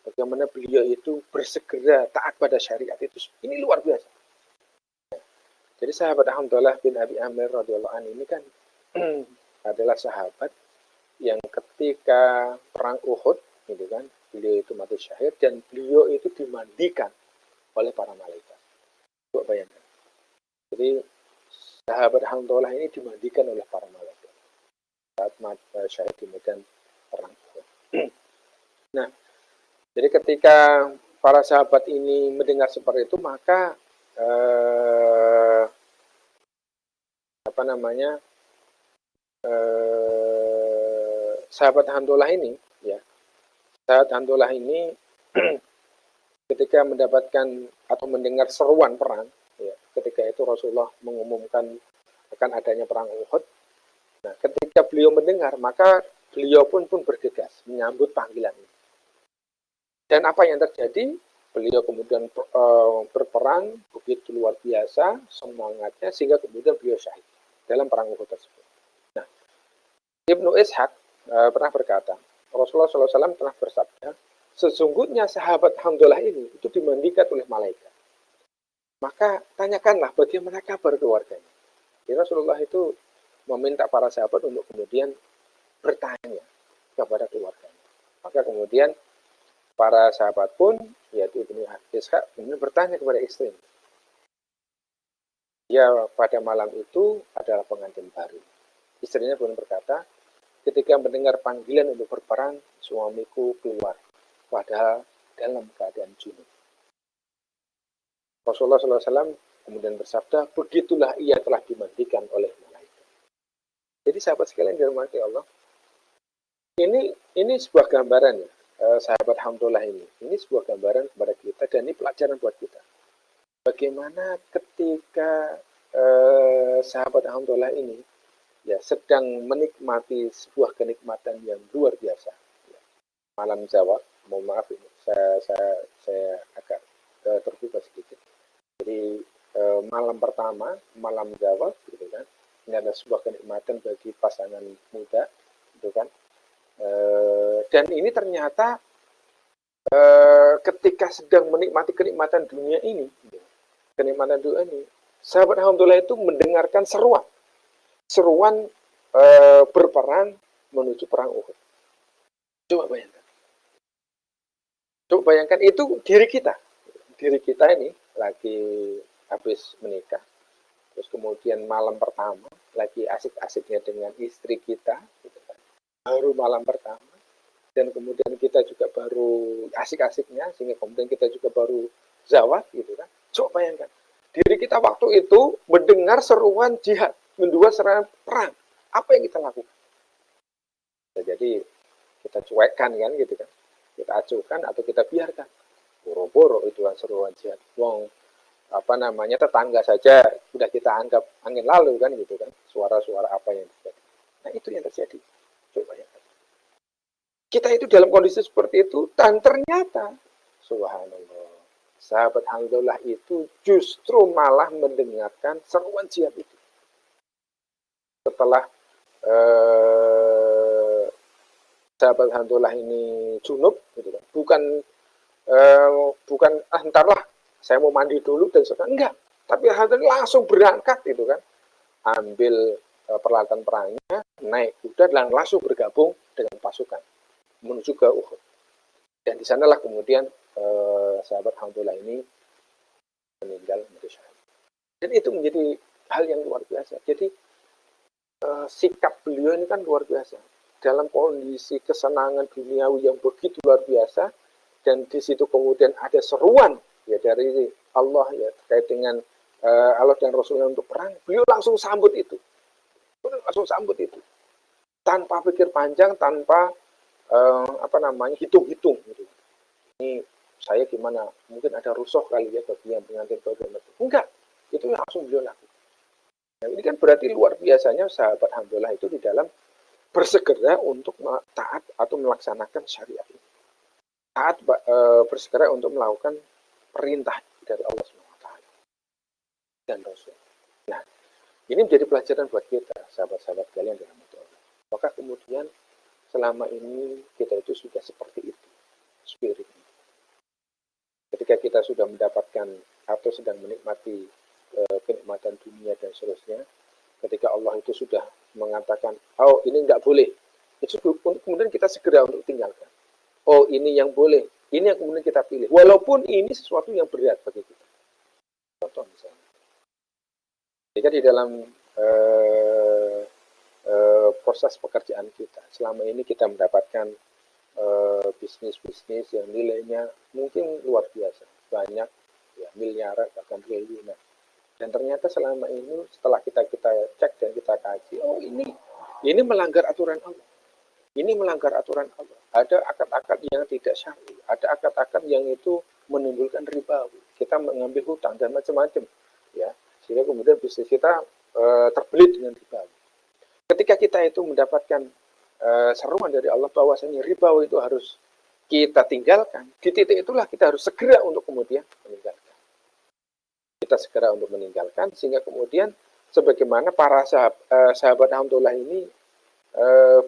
Bagaimana beliau itu bersegera taat pada syariat itu, ini luar biasa. Jadi sahabat Hamdalah bin Abi Amir radhiyallahu anhu ini kan adalah sahabat yang ketika perang Uhud, gitu kan, beliau itu mati syahid dan beliau itu dimandikan oleh para malaikat. Coba bayangkan. Jadi sahabat Hamdalah ini dimandikan oleh para malaikat saat syahid di medan perang Uhud. Nah, jadi ketika para sahabat ini mendengar seperti itu, maka sahabat Hamdalah ini ya, sahabat Hamdalah ini ketika mendapatkan atau mendengar seruan perang ya, ketika itu Rasulullah mengumumkan akan adanya perang Uhud. Nah, ketika beliau mendengar, maka beliau pun bergegas menyambut panggilan ini. Dan apa yang terjadi? Beliau kemudian berperang begitu luar biasa semangatnya sehingga kemudian beliau syahid dalam perang Uhud tersebut. Nah, Ibnu Ishaq pernah berkata, Rasulullah SAW pernah bersabda, sesungguhnya sahabat Hamdalah ini itu dimandikan oleh malaikat. Maka tanyakanlah bagaimana kabar keluarganya. Jadi Rasulullah itu meminta para sahabat untuk kemudian bertanya kepada keluarganya. Maka kemudian para sahabat pun, yaitu Ibnu Ishaq, kemudian bertanya kepada istrinya. Dia pada malam itu adalah pengantin baru. Istrinya pun berkata, ketika mendengar panggilan untuk berperang, suamiku keluar, padahal dalam keadaan junub. Rasulullah SAW kemudian bersabda, begitulah ia telah dimandikan oleh malaikat. Jadi sahabat sekalian dirahmati Allah, ini sebuah gambaran ya, sahabat Hamdalah ini sebuah gambaran kepada kita dan ini pelajaran buat kita. Bagaimana ketika sahabat Hamdalah ini ya sedang menikmati sebuah kenikmatan yang luar biasa. Ya. Malam Jawa, mohon maaf ini saya agak terbuka sedikit. Jadi malam pertama, malam Jawa, gitu kan. Ini adalah sebuah kenikmatan bagi pasangan muda, gitu kan. Dan ini ternyata ketika sedang menikmati kenikmatan dunia ini, sahabat Alhamdulillah itu mendengarkan seruan berperang menuju perang Uhud. Coba bayangkan itu diri kita ini lagi habis menikah, terus kemudian malam pertama lagi asik-asiknya dengan istri kita, gitu kan. Baru malam pertama, dan kemudian kita juga baru asik-asiknya, sehingga kemudian kita juga baru zawat, gitu kan. Coba bayangkan, diri kita waktu itu mendengar seruan jihad, mendengar seruan perang, apa yang kita lakukan? Jadi kita cuekkan kan, gitu kan, kita acuhkan atau kita biarkan. Boro-boro itulah seruan jihad. Wong tetangga saja sudah kita anggap angin lalu kan, gitu kan, suara-suara apa yang terjadi. Nah, itu yang terjadi. Coba ya. Kita itu dalam kondisi seperti itu, dan ternyata subhanallah, sahabat Hamdalah itu justru malah mendengarkan seruan jihad itu. Setelah sahabat Hamdalah ini junub, gitu kan, bukan bukan entarlah saya mau mandi dulu dan sebagainya, enggak, tapi langsung berangkat gitu kan, ambil peralatan perangnya, naik kuda dan langsung bergabung dengan pasukan menuju ke Uhud. Dan di sanalah kemudian sahabat Hamzah ini meninggal menjadi syahid. Dan itu menjadi hal yang luar biasa. Jadi sikap beliau ini kan luar biasa. Dalam kondisi kesenangan duniawi yang begitu luar biasa, dan di situ kemudian ada seruan ya dari Allah ya terkait dengan Allah dan Rasulnya untuk perang, beliau langsung sambut itu. Langsung sambut itu. Tanpa pikir panjang, tanpa hitung-hitung gitu. Ini saya gimana? Mungkin ada rusuh kali ya bagi yang pengantin baru. Enggak, itu langsung beliau lakukan. Nah, ini kan berarti luar biasanya sahabat Hamzah itu di dalam bersegera untuk taat atau melaksanakan syariat ini. Taat bersegera untuk melakukan perintah dari Allah SWT dan Rasul. Nah, ini menjadi pelajaran buat kita, sahabat-sahabat kalian dalam Allah. Maka kemudian selama ini kita itu sudah seperti itu, spiritnya. Ketika kita sudah mendapatkan atau sedang menikmati kenikmatan dunia dan seterusnya, ketika Allah itu sudah mengatakan, oh ini nggak boleh, itu kemudian kita segera untuk tinggalkan. Oh ini yang boleh, ini yang kemudian kita pilih. Walaupun ini sesuatu yang berat bagi kita. Contoh misalnya. Jika di dalam proses pekerjaan kita, selama ini kita mendapatkan bisnis-bisnis yang nilainya mungkin luar biasa. Banyak, ya, miliaran, bahkan triliunan. Dan ternyata selama ini setelah kita cek dan kita kaji, oh ini melanggar aturan Allah. Ini melanggar aturan Allah. Ada akad-akad yang tidak syar'i, ada akad-akad yang itu menimbulkan riba. Kita mengambil hutang dan macam-macam, ya, sehingga kemudian bisnis kita terbelit dengan riba. Ketika kita itu mendapatkan seruan dari Allah bahwasanya riba itu harus kita tinggalkan, di titik itulah kita harus segera untuk kemudian meninggalkan. Kita segera untuk meninggalkan, sehingga kemudian sebagaimana para sahabat Hamzah ini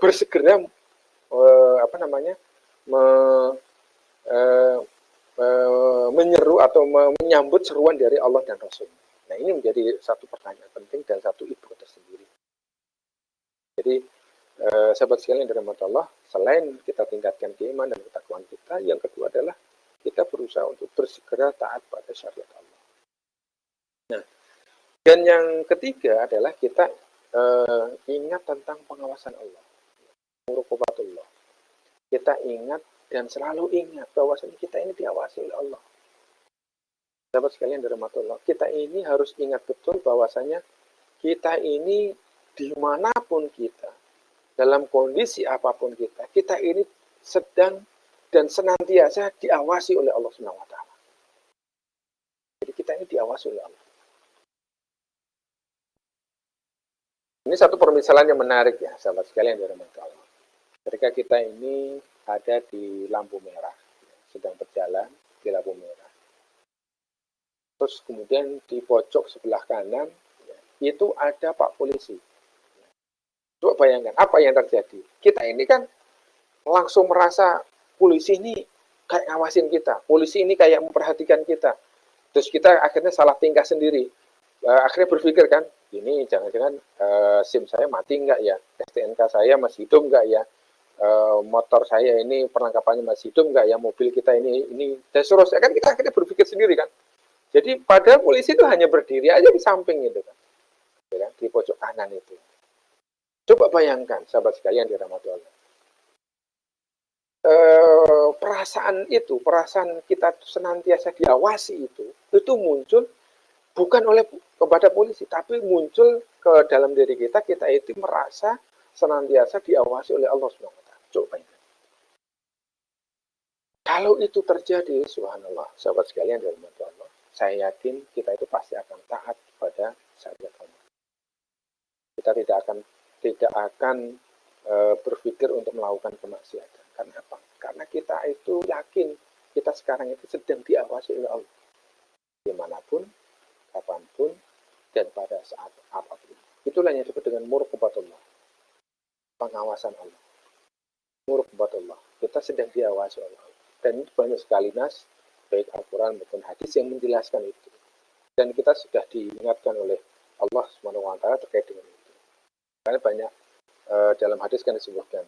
bersegera menyeru atau menyambut seruan dari Allah dan Rasul. Nah, ini menjadi satu pertanyaan penting dan satu ibrah tersendiri. Jadi sahabat sekalian dari Allah, selain kita tingkatkan keimanan dan ketakwaan kita, yang kedua adalah kita berusaha untuk bersegera taat pada syariat Allah. Nah, dan yang ketiga adalah kita ingat tentang pengawasan Allah, muraqabatullah. Kita ingat dan selalu ingat bahwa kita ini diawasi oleh Allah. Sahabat sekalian dari Allah, kita ini harus ingat betul bahwasanya kita ini dimanapun kita, dalam kondisi apapun kita ini sedang dan senantiasa diawasi oleh Allah SWT. Jadi kita ini diawasi oleh Allah. Ini satu permisalan yang menarik ya, sahabat sekalian dari Allah. Ketika kita ini ada di lampu merah, sedang berjalan di lampu merah, terus kemudian di pojok sebelah kanan itu ada Pak Polisi. Coba bayangkan apa yang terjadi. Kita ini kan langsung merasa polisi ini kayak ngawasin kita, polisi ini kayak memperhatikan kita. Terus kita akhirnya salah tingkah sendiri. Akhirnya berpikir kan, ini jangan-jangan SIM saya mati nggak ya, STNK saya masih hidup nggak ya, motor saya ini perlengkapannya masih hidup nggak ya, mobil kita ini dan seterusnya kan, kita akhirnya berpikir sendiri kan. Jadi padahal polisi itu hanya berdiri aja di samping itu kan, ya, di pojok kanan itu. Coba bayangkan sahabat sekalian di rahmat Allah. Perasaan kita senantiasa diawasi itu muncul bukan oleh kepada polisi, tapi muncul ke dalam diri kita itu merasa senantiasa diawasi oleh Allah SWT. Coba bayangkan. Kalau itu terjadi, subhanallah, sahabat sekalian dari Allah, saya yakin kita itu pasti akan taat kepada syariat Allah. Kita tidak akan berpikir untuk melakukan kemaksiatan. Karena apa? Karena kita itu yakin kita sekarang itu sedang diawasi oleh Allah. Dimanapun, kapanpun, dan pada saat apapun. Itulah yang disebut dengan muraqabatullah. Pengawasan Allah. Muraqabatullah. Kita sedang diawasi oleh Allah. Dan itu banyak sekali nas, baik Al-Quran maupun hadis yang menjelaskan itu. Dan kita sudah diingatkan oleh Allah SWT terkait dengan itu. Karena banyak dalam hadis kan disebutkan,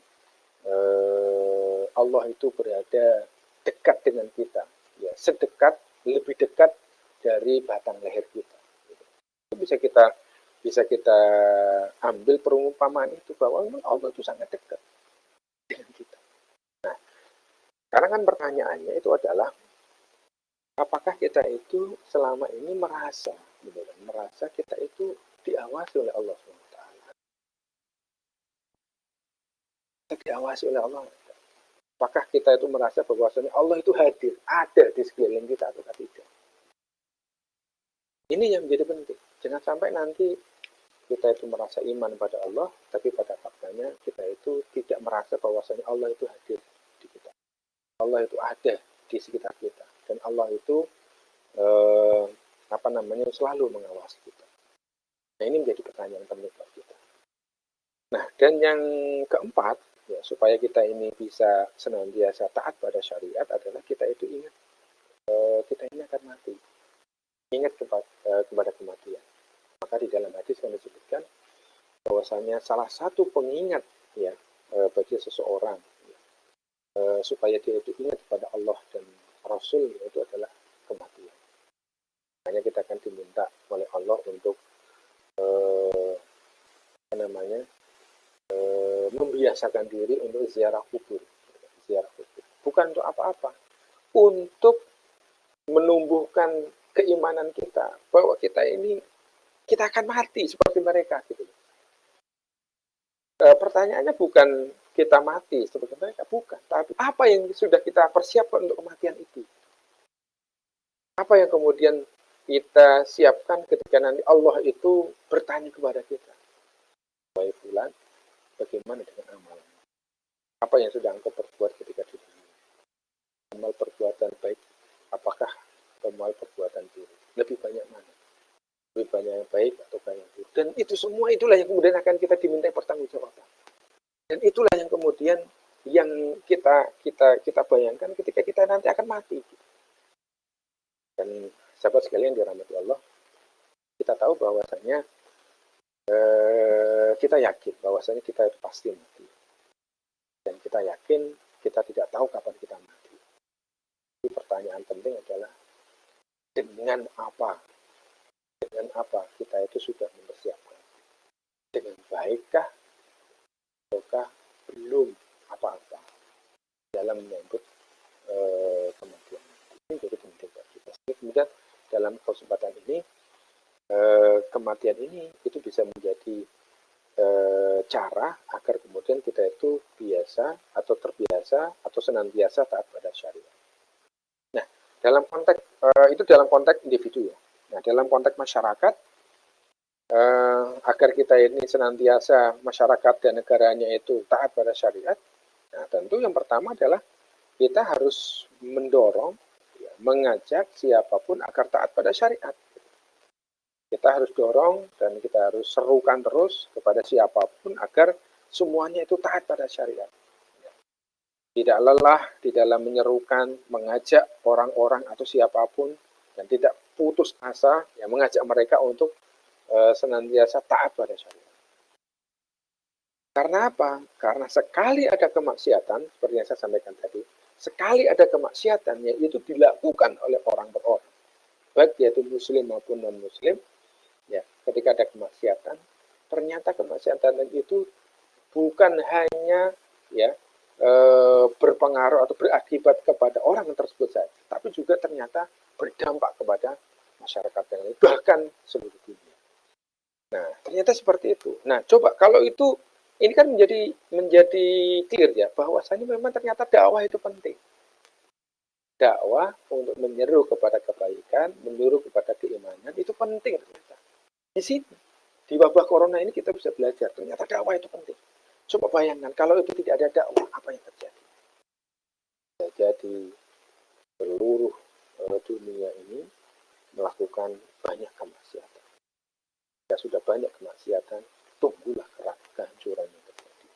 Allah itu berada dekat dengan kita, ya, sedekat, lebih dekat dari batang leher kita. Itu bisa kita ambil perumpamaan itu bahwa Allah itu sangat dekat dengan kita. Nah, sekarang kan pertanyaannya itu adalah, apakah kita itu selama ini merasa kita itu diawasi oleh Allah SWT? Kita diawasi oleh Allah. Apakah kita itu merasa bahwasanya Allah itu hadir, ada di sekeliling kita atau tidak? Ini yang menjadi penting. Jangan sampai nanti kita itu merasa iman pada Allah, tapi pada faktanya kita itu tidak merasa bahwasanya Allah itu hadir di kita. Allah itu ada di sekitar kita. Dan Allah itu selalu mengawasi kita. Nah, ini menjadi pertanyaan penting buat kita. Nah, dan yang keempat, ya, supaya kita ini bisa senantiasa taat pada syariat adalah kita itu ingat, kita ini akan mati. Ingat kepada kematian. Maka di dalam hadis yang disebutkan bahwasanya salah satu pengingat, ya, bagi seseorang, ya, supaya dia itu ingat kepada Allah dan Rasul, itu adalah kematian. Hanya kita akan diminta oleh Allah untuk membiasakan diri untuk ziarah kubur. Bukan untuk apa-apa, untuk menumbuhkan keimanan kita bahwa kita akan mati seperti mereka, gitu. Pertanyaannya bukan kita mati seperti mereka, bukan, tapi apa yang sudah kita persiapkan untuk kematian itu? Apa yang kemudian kita siapkan ketika nanti Allah itu bertanya kepada kita, wahai fulan, bagaimana dengan amalan? Apa yang sudah engkau perbuat ketika di dunia? Amal perbuatan baik, apakah amal perbuatan buruk? Lebih banyak mana? Lebih banyak yang baik atau yang buruk? Dan itu semua itulah yang kemudian akan kita dimintai pertanggungjawaban. Dan itulah yang kemudian yang kita bayangkan ketika kita nanti akan mati. Dan sahabat sekalian dirahmati Allah, kita tahu bahwasanya kita yakin bahwasanya kita itu pasti mati. Dan kita yakin kita tidak tahu kapan kita mati. Jadi pertanyaan penting adalah dengan apa kita itu sudah mempersiapkan? Dengan baikkah ataukah belum apa-apa dalam menyambut kematian? Ini jadi penting bagi kita. Kemudian dalam kesempatan ini kematian ini itu bisa menjadi cara agar kemudian kita itu biasa atau terbiasa atau senantiasa taat pada syariat. Nah, dalam konteks itu dalam konteks individu, ya. Nah, dalam konteks masyarakat, agar kita ini senantiasa masyarakat dan negaranya itu taat pada syariat, nah tentu yang pertama adalah kita harus mendorong, ya, mengajak siapapun agar taat pada syariat. Kita harus dorong dan kita harus serukan terus kepada siapapun agar semuanya itu taat pada syariat. Tidak lelah di dalam menyerukan, mengajak orang-orang atau siapapun, dan tidak putus asa, ya, mengajak mereka untuk senantiasa taat pada syariat. Karena apa? Karena sekali ada kemaksiatan, seperti yang saya sampaikan tadi, sekali ada kemaksiatan yang itu dilakukan oleh orang per orang, baik yaitu muslim maupun non-muslim, ya, ketika ada kemaksiatan, ternyata kemaksiatan itu bukan hanya, ya, berpengaruh atau berakibat kepada orang yang tersebut saja, tapi juga ternyata berdampak kepada masyarakat yang lain, bahkan seluruh dunia. Nah, ternyata seperti itu. Nah, coba kalau itu, ini kan menjadi clear, ya, bahwasanya memang ternyata dakwah itu penting. Dakwah untuk menyeru kepada kebaikan, menyuruh kepada keimanan, itu penting ternyata. Di sini, di wabah corona ini kita bisa belajar, ternyata dakwah itu penting. Coba bayangkan, kalau itu tidak ada dakwah, apa yang terjadi? Jadi, seluruh dunia ini melakukan banyak kemaksiatan. Ya, sudah banyak kemaksiatan, tunggulah kehancuran yang terjadi.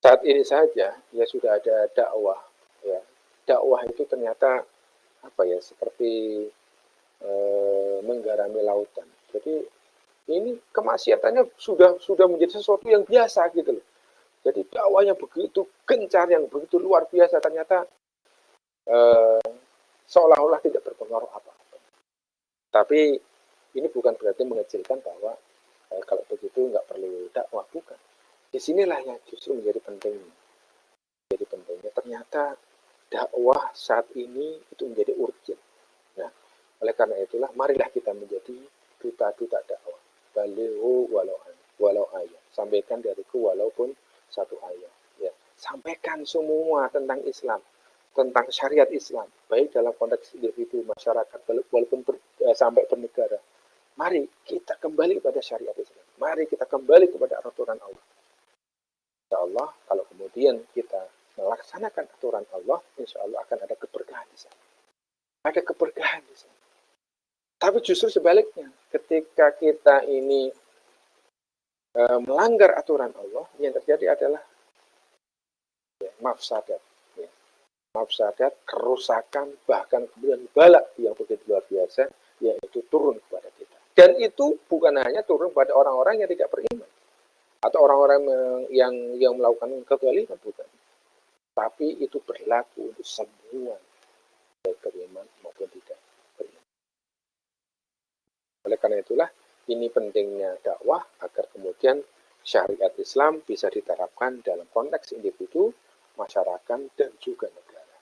Saat ini saja, ya, sudah ada dakwah, ya, dakwah itu ternyata apa ya, seperti menggarami lautan. Jadi ini kemaksiatannya sudah menjadi sesuatu yang biasa gitu loh. Jadi dakwahnya begitu gencar, yang begitu luar biasa, ternyata seolah-olah tidak berpengaruh apa-apa. Tapi ini bukan berarti mengecilkan bahwa kalau begitu nggak perlu dakwah, bukan. Disinilah yang justru menjadi pentingnya. Jadi pentingnya ternyata dakwah saat ini itu menjadi urgent. Nah, oleh karena itulah marilah kita menjadi duta-duta dakwah. Balighu walau ayat. Sampaikan dariku walaupun satu ayat. Ya, sampaikan semua tentang Islam, tentang syariat Islam, baik dalam konteks individu, masyarakat, walaupun sampai bernegara. Mari kita kembali kepada syariat Islam. Mari kita kembali kepada aturan Allah. Insya Allah, kalau kemudian kita melaksanakan aturan Allah, insya Allah akan ada keberkahan di sana. Ada keberkahan di sana. Tapi justru sebaliknya, ketika kita ini melanggar aturan Allah, yang terjadi adalah mafsadat. Mafsadat, kerusakan, bahkan kemudian balak yang begitu luar biasa, yaitu turun kepada kita. Dan itu bukan hanya turun pada orang-orang yang tidak beriman, atau orang-orang yang melakukan kezaliman, bukan. Tapi itu berlaku untuk semua, baik beriman maupun tidak beriman. Oleh karena itulah, ini pentingnya dakwah agar kemudian syariat Islam bisa diterapkan dalam konteks individu, masyarakat, dan juga negara.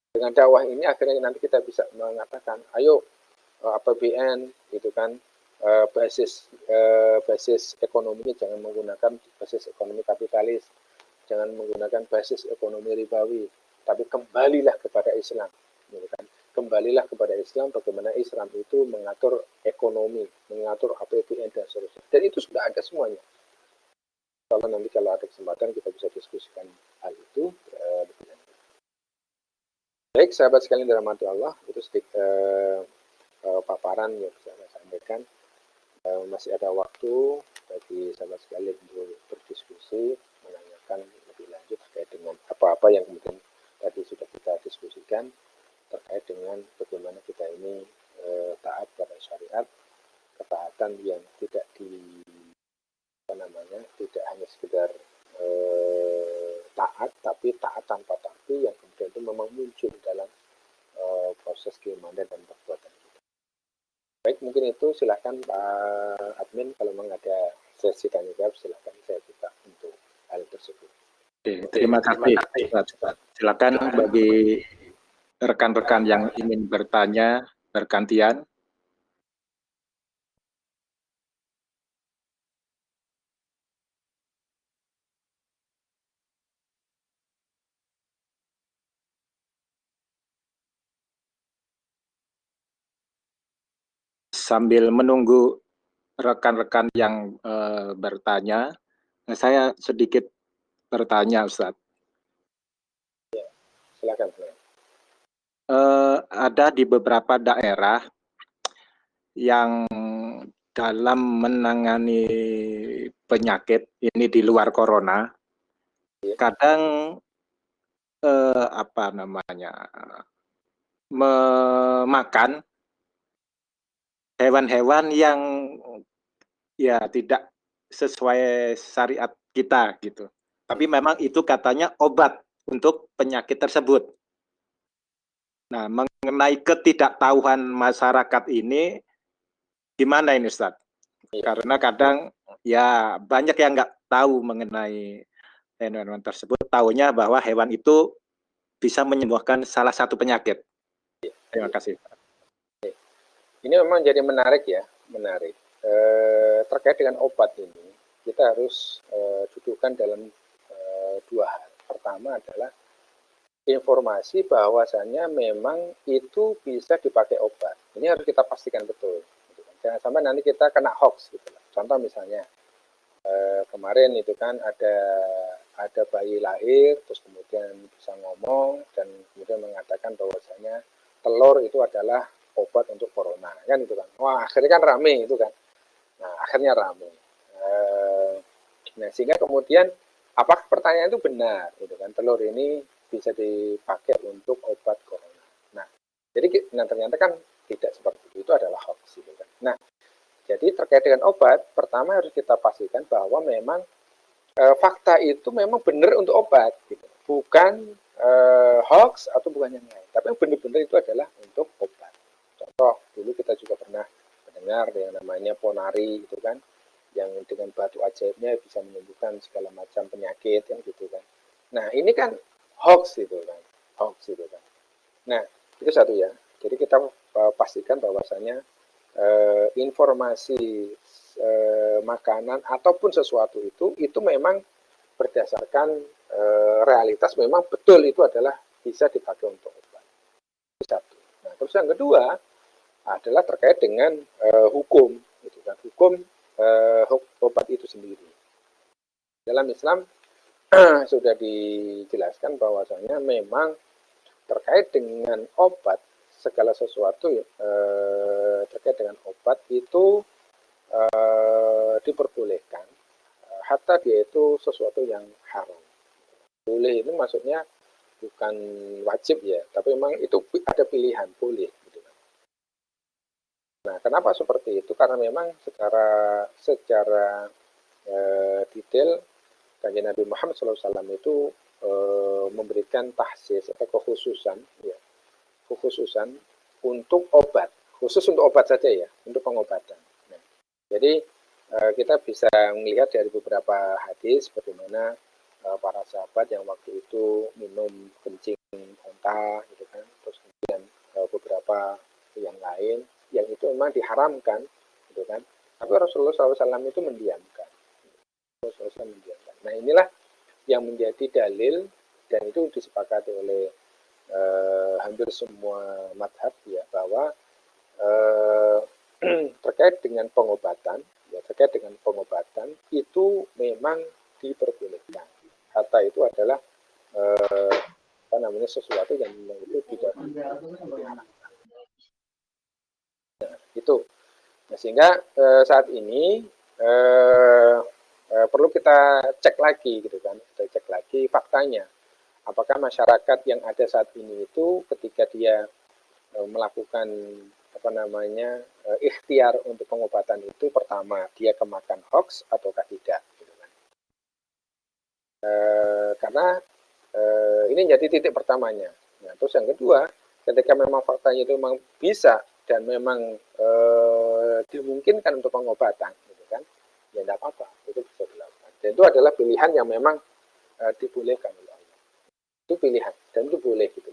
Dengan dakwah ini akhirnya nanti kita bisa mengatakan, ayo APBN gitu kan, basis ekonominya jangan menggunakan basis ekonomi kapitalis, jangan menggunakan basis ekonomi ribawi, tapi kembalilah kepada Islam, gitu kan. Kembalilah kepada Islam, bagaimana Islam itu mengatur ekonomi, mengatur APBN dan seterusnya. Dan itu sudah ada semuanya. Kalau nanti kalau ada kesempatan kita bisa diskusikan hal itu lebih lanjut. Baik, sahabat sekalian dirahmati Allah, itu sedikit paparan yang bisa saya sampaikan. Masih ada waktu bagi sahabat sekalian untuk berdiskusi, menanyakan lebih lanjut terkait dengan apa-apa yang kemudian tadi sudah kita diskusikan terkait dengan bagaimana kita ini taat pada syariat, ketaatan yang tidak tidak hanya sekedar taat, tapi taat tanpa tapi yang kemudian itu memang muncul dalam proses keimanan dan perbuatan kita. Baik, mungkin itu silakan Pak Admin, kalau memang ada sesi tanya jawab silakan saya buka untuk hal tersebut. Terima kasih. Silakan bagi rekan-rekan yang ingin bertanya bergantian. Sambil menunggu rekan-rekan yang bertanya, saya sedikit bertanya, Ustaz. Ya, silakan. Ada di beberapa daerah yang dalam menangani penyakit ini di luar corona, kadang memakan hewan-hewan yang ya tidak sesuai syariat kita gitu. Tapi memang itu katanya obat untuk penyakit tersebut. Nah, mengenai ketidaktahuan masyarakat ini gimana ini, Ustaz? Karena kadang ya banyak yang nggak tahu mengenai hewan tersebut, tahunya bahwa hewan itu bisa menyembuhkan salah satu penyakit. Terima kasih. Ini memang jadi menarik ya, menarik. Terkait dengan obat ini, kita harus dudukkan dalam dua hal. Pertama adalah informasi bahwasannya memang itu bisa dipakai obat. Ini harus kita pastikan betul. Jangan sampai nanti kita kena hoax gitu. Contoh misalnya kemarin itu kan ada bayi lahir terus kemudian bisa ngomong dan kemudian mengatakan bahwasanya telur itu adalah obat untuk corona kan itu kan. Wah, akhirnya kan rame itu kan. Nah, akhirnya rame. Nah, sehingga kemudian apakah pertanyaan itu benar gitu kan, telur ini bisa dipakai untuk obat corona. Nah, jadi ternyata kan tidak seperti itu. Itu adalah hoax gitu kan. Nah, jadi terkait dengan obat, pertama harus kita pastikan bahwa memang fakta itu memang benar untuk obat, gitu. Bukan hoax atau bukan yang lain. Tapi yang benar-benar itu adalah untuk obat. Contoh, dulu kita juga pernah mendengar yang namanya ponari, gitu kan, yang dengan batu ajaibnya bisa menyembuhkan segala macam penyakit, yang gitu kan. Nah, ini kan hoax gitu kan, hoax gitu kan. Nah, itu satu ya. Jadi kita pastikan bahwasanya informasi makanan ataupun sesuatu itu memang berdasarkan realitas, memang betul itu adalah bisa dipakai untuk obat. Itu satu. Nah, terus yang kedua adalah terkait dengan hukum, gitu kan, hukum obat itu sendiri. Dalam Islam sudah dijelaskan bahwasanya memang terkait dengan obat, segala sesuatu terkait dengan obat itu diperbolehkan, hatta dia itu sesuatu yang haram. Boleh itu maksudnya bukan wajib ya, tapi memang itu ada pilihan, boleh. Gitu. Nah, kenapa seperti itu? Karena memang secara detail Kanjeng Nabi Muhammad SAW itu memberikan tahsis atau kekhususan, ya, kekhususan untuk obat, khusus untuk obat saja ya, untuk pengobatan. Nah, jadi kita bisa melihat dari beberapa hadis bagaimana para sahabat yang waktu itu minum kencing unta, gitu kan, terus kemudian beberapa yang lain yang itu memang diharamkan, gitu kan, tapi Rasulullah SAW itu mendiamkan. Rasulullah mendiamkan. Nah, inilah yang menjadi dalil dan itu disepakati oleh hampir semua madhab ya, bahwa terkait dengan pengobatan, ya, terkait dengan pengobatan itu memang diperbolehkan. Hatta itu adalah sesuatu yang itu tidak diharamkan. Nah, itu. Nah, sehingga saat ini perlu kita cek lagi, gitu kan, kita cek lagi faktanya. Apakah masyarakat yang ada saat ini itu ketika dia melakukan ikhtiar untuk pengobatan itu, pertama dia kemakan hoax ataukah tidak, gitu kan. Karena ini jadi titik pertamanya. Nah, terus yang kedua, ketika memang faktanya itu memang bisa dan memang dimungkinkan untuk pengobatan, gitu kan, ya tidak apa-apa, itu bisa dilakukan. Dan itu adalah pilihan yang memang dibolehkan oleh Allah. Itu pilihan dan itu boleh, gitu.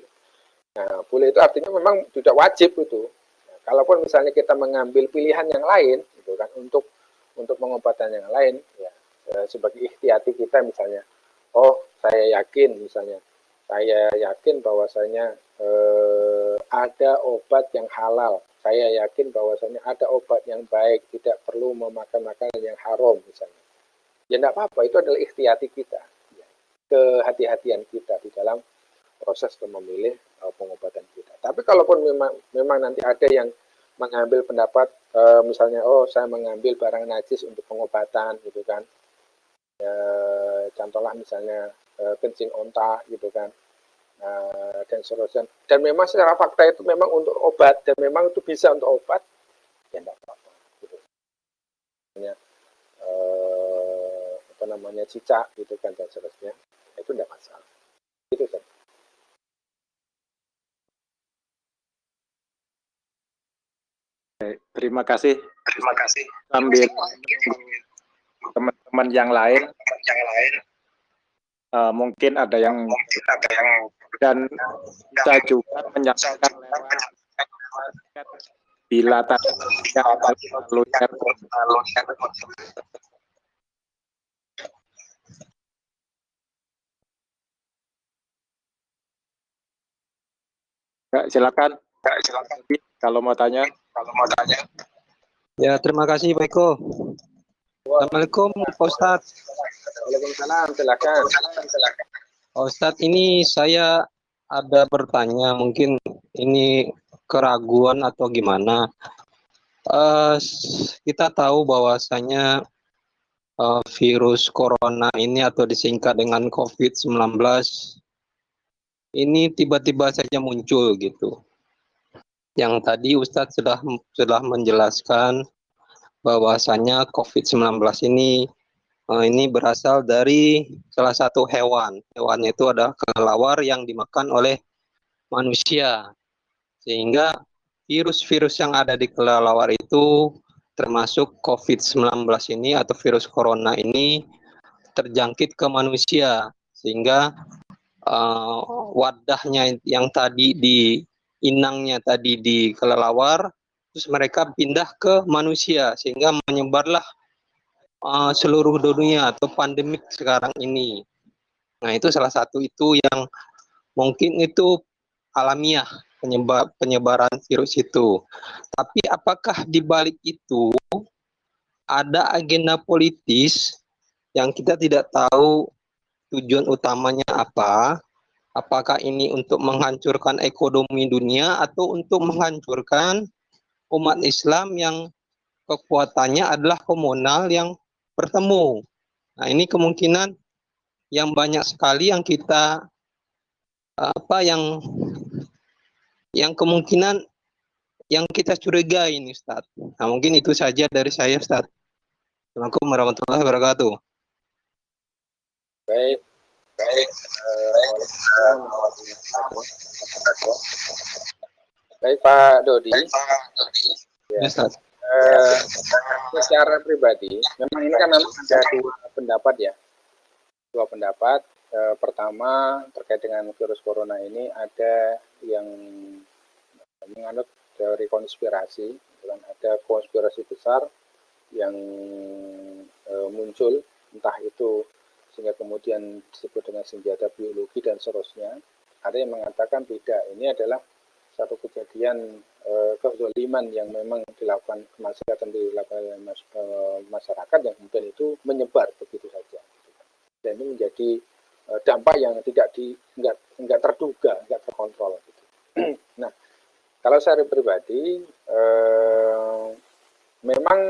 Nah, boleh itu artinya memang tidak wajib itu. Nah, kalaupun misalnya kita mengambil pilihan yang lain, gitu kan, untuk pengobatan yang lain, ya, sebagai ikhtiyati kita misalnya, oh saya yakin misalnya, saya yakin bahwasanya ada obat yang halal, saya yakin bahwasanya ada obat yang baik, tidak perlu memakan makanan yang haram misalnya. Ya tidak apa-apa, itu adalah ikhtiyati kita, ya, kehati-hatian kita di dalam proses memilih pengobatan kita. Tapi kalaupun memang nanti ada yang mengambil pendapat misalnya, oh saya mengambil barang najis untuk pengobatan, gitu kan, contohlah misalnya kencing onta, gitu kan, dan seterusnya, dan memang secara fakta itu memang untuk obat dan memang itu bisa untuk obat, ya tidak apa-apa, gitu. Cicak, gitu kan, dan seterusnya, itu tidak masalah. Itu kan. Terima kasih. Sambil teman-teman yang lain, mungkin ada yang dan bisa juga menyampaikan bila tadi silakan kalau mau tanya. Ya, terima kasih Pak Eko. Assalamualaikum Pak Ustadz. Waalaikumsalam, silakan. Pak Ustadz, ini saya ada bertanya, mungkin ini keraguan atau gimana. Kita tahu bahwasanya virus corona ini atau disingkat dengan COVID-19 ini tiba-tiba saja muncul gitu. Yang tadi Ustadz sudah menjelaskan bahwasanya COVID-19 ini berasal dari salah satu hewan. Hewannya itu adalah kelelawar yang dimakan oleh manusia. Sehingga virus-virus yang ada di kelelawar itu termasuk COVID-19 ini atau virus corona ini terjangkit ke manusia. Sehingga wadahnya yang tadi di inangnya tadi di kelelawar, terus mereka pindah ke manusia sehingga menyebarlah seluruh dunia atau pandemik sekarang ini. Nah, itu salah satu itu yang mungkin itu alamiah penyebaran virus itu. Tapi apakah di balik itu ada agenda politis yang kita tidak tahu tujuan utamanya apa? Apakah ini untuk menghancurkan ekonomi dunia atau untuk menghancurkan umat Islam yang kekuatannya adalah komunal yang bertemu. Nah, ini kemungkinan yang banyak sekali yang kita yang kemungkinan yang kita curigai ini, Ustaz. Nah, mungkin itu saja dari saya, Ustaz. Assalamualaikum warahmatullahi wabarakatuh. Baik. Waalaikumsalam warahmatullahi wabarakatuh. Baik Pak Dodi. Ya. Ustaz. Secara pribadi, memang ini kan memang ada dua pendapat ya. Dua pendapat. Pertama terkait dengan virus corona ini ada yang menganut teori konspirasi, dan ada konspirasi besar yang muncul, entah itu sehingga kemudian disebut dengan senjata biologi dan seterusnya. Ada yang mengatakan tidak, ini adalah satu kejadian kezaliman yang memang dilakukan, kemaksiatan dilakukan oleh masyarakat yang kemudian itu menyebar begitu saja. Dan ini menjadi dampak yang enggak terduga, enggak terkontrol. Gitu. Nah, kalau saya pribadi, memang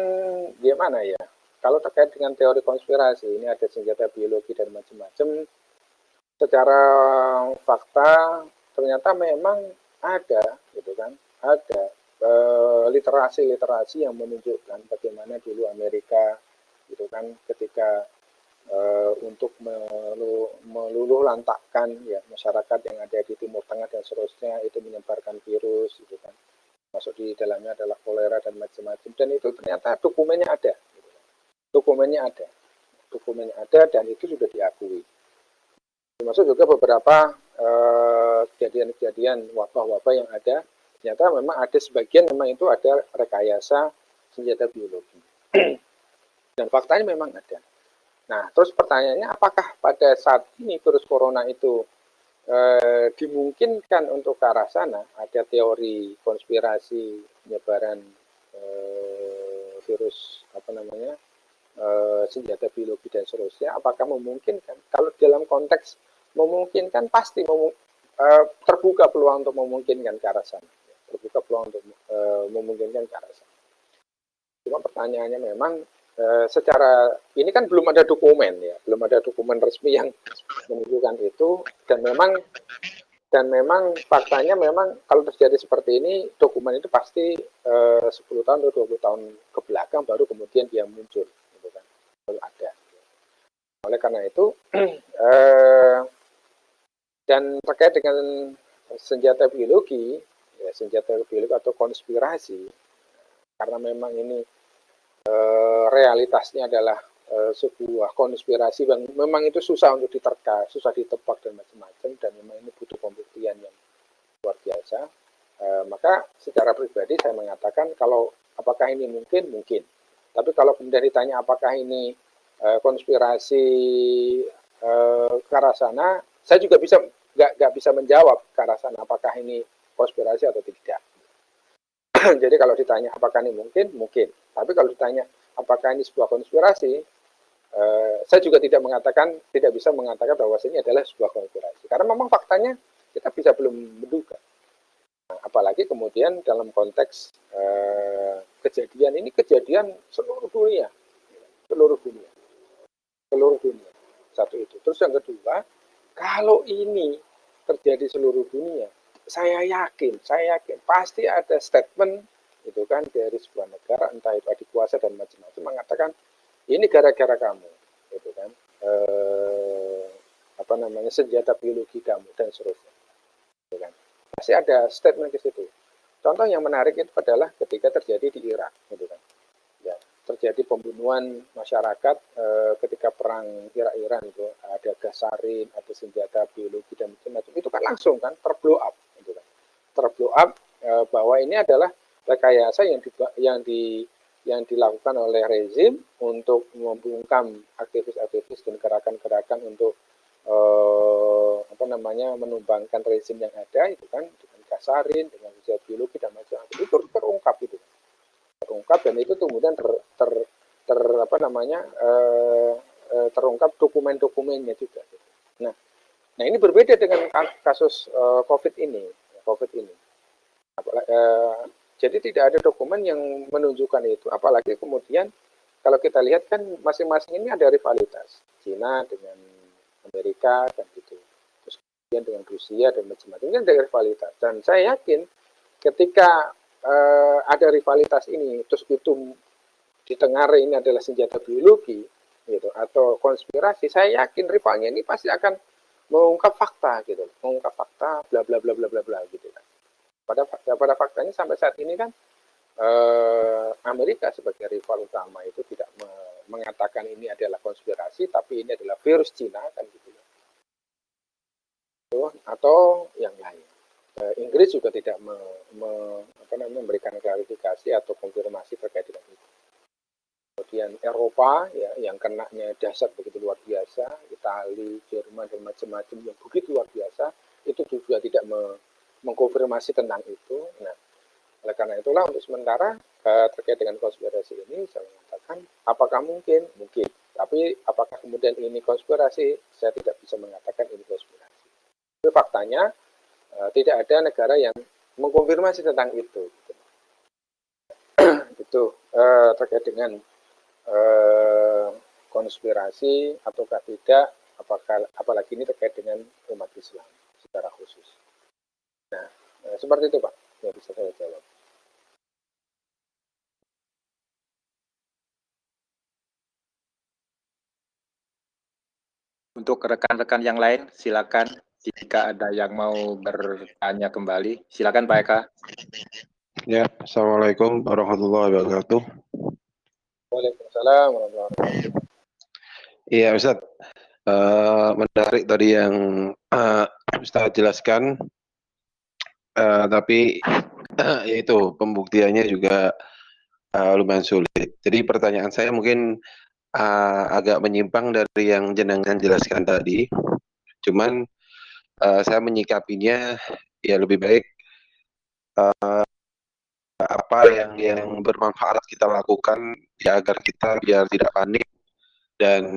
gimana ya? Kalau terkait dengan teori konspirasi, ini ada senjata biologi dan macam-macam. Secara fakta ternyata memang ada, gitu kan? Ada literasi-literasi yang menunjukkan bagaimana dulu Amerika, gitu kan, ketika untuk meluluh lantakkan ya masyarakat yang ada di Timur Tengah dan seterusnya, itu menyebarkan virus, gitu kan. Masuk di dalamnya adalah kolera dan macam-macam, dan itu ternyata dokumennya ada. Dokumennya ada dan itu sudah diakui. Termasuk juga beberapa kejadian-kejadian wabah-wabah yang ada, ternyata memang ada sebagian memang itu ada rekayasa senjata biologi. Dan faktanya memang ada. Nah, terus pertanyaannya, apakah pada saat ini virus corona itu dimungkinkan untuk ke arah sana? Ada teori konspirasi penyebaran virus senjata biologi dan seterusnya. Apakah memungkinkan? Kalau dalam konteks memungkinkan, pasti terbuka peluang untuk memungkinkan ke arah sana. Terbuka peluang untuk memungkinkan ke arah sana. Cuma pertanyaannya memang secara ini kan belum ada dokumen ya, belum ada dokumen resmi yang menunjukkan itu, dan memang faktanya memang kalau terjadi seperti ini, dokumen itu pasti 10 tahun atau 20 tahun ke belakang baru kemudian dia muncul, gitu kan, baru ada. Oleh karena itu dan terkait dengan senjata biologi atau konspirasi, karena memang ini realitasnya adalah sebuah konspirasi yang memang itu susah untuk diterka, susah ditebak dan macam-macam, dan memang ini butuh pembuktian yang luar biasa. Maka secara pribadi saya mengatakan kalau apakah ini mungkin, tapi kalau kemudian ditanya apakah ini konspirasi ke arah sana, saya juga nggak bisa menjawab ke arah sana apakah ini konspirasi atau tidak. Jadi kalau ditanya apakah ini mungkin. Tapi kalau ditanya apakah ini sebuah konspirasi, saya juga tidak bisa mengatakan bahwa ini adalah sebuah konspirasi. Karena memang faktanya kita bisa belum menduga. Nah, apalagi kemudian dalam konteks kejadian ini, kejadian seluruh dunia. Satu itu. Terus yang kedua, kalau ini terjadi seluruh dunia, saya yakin pasti ada statement itu kan dari sebuah negara, entah itu adik kuasa dan macam-macam, mengatakan ini gara-gara kamu, gitu kan, senjata biologi kamu dan seterusnya, gitu kan. Pasti ada statement ke situ. Contoh yang menarik itu adalah ketika terjadi di Irak, gitu kan. Ya, terjadi pembunuhan masyarakat ketika perang Irak-Iran itu, ada gas sarin, ada senjata biologi dan macam-macam. Itu kan langsung kan terblow up, gitu kan. Terblow up bahwa ini adalah rekayasa yang dilakukan oleh rezim untuk membungkam aktivis-aktivis dan gerakan-gerakan untuk menumbangkan rezim yang ada, itu kan, dengan gas sarin, dengan senjata biologi dan macam-macam. Itu terungkap itu. Terungkap, dan itu kemudian terungkap dokumen-dokumennya juga. Nah, ini berbeda dengan kasus COVID ini. Jadi tidak ada dokumen yang menunjukkan itu. Apalagi kemudian kalau kita lihat kan masing-masing ini ada rivalitas. Cina dengan Amerika kan gitu. Terus kemudian dengan Rusia dan macam-macam, ini ada rivalitas. Dan saya yakin ketika ada rivalitas ini, terus itu ditengarai ini adalah senjata biologi, gitu, atau konspirasi, saya yakin rivalnya ini pasti akan mengungkap fakta, gitu, mengungkap fakta, bla bla bla bla bla bla, gitu kan. Pada faktanya sampai saat ini kan Amerika sebagai rival utama itu tidak mengatakan ini adalah konspirasi, tapi ini adalah virus Cina, kan gitu, atau yang lain. Inggris juga tidak memberikan klarifikasi atau konfirmasi terkait dengan itu. Kemudian Eropa ya, yang kenanya dahsyat begitu luar biasa, Italia, Jerman dan macam-macam yang begitu luar biasa, itu juga tidak mengkonfirmasi tentang itu. Nah, oleh karena itulah untuk sementara terkait dengan konspirasi ini saya mengatakan apakah mungkin, tapi apakah kemudian ini konspirasi, saya tidak bisa mengatakan ini konspirasi. Itu faktanya tidak ada negara yang mengkonfirmasi tentang itu. Itu terkait dengan konspirasi ataukah tidak, apalagi ini terkait dengan umat Islam secara khusus. Nah, seperti itu Pak, yang bisa saya jawab. Untuk rekan-rekan yang lain, silakan. Jika ada yang mau bertanya kembali, silakan Pak Eka. Ya, Assalamualaikum warahmatullahi wabarakatuh. Waalaikumsalam warahmatullahi wabarakatuh. Iya, Ustaz. Menarik tadi yang Ustaz jelaskan, tapi yaitu pembuktiannya juga lumayan sulit. Jadi pertanyaan saya mungkin agak menyimpang dari yang jenengan jelaskan tadi. Cuman saya menyikapinya ya lebih baik apa yang bermanfaat kita lakukan ya agar kita biar tidak panik dan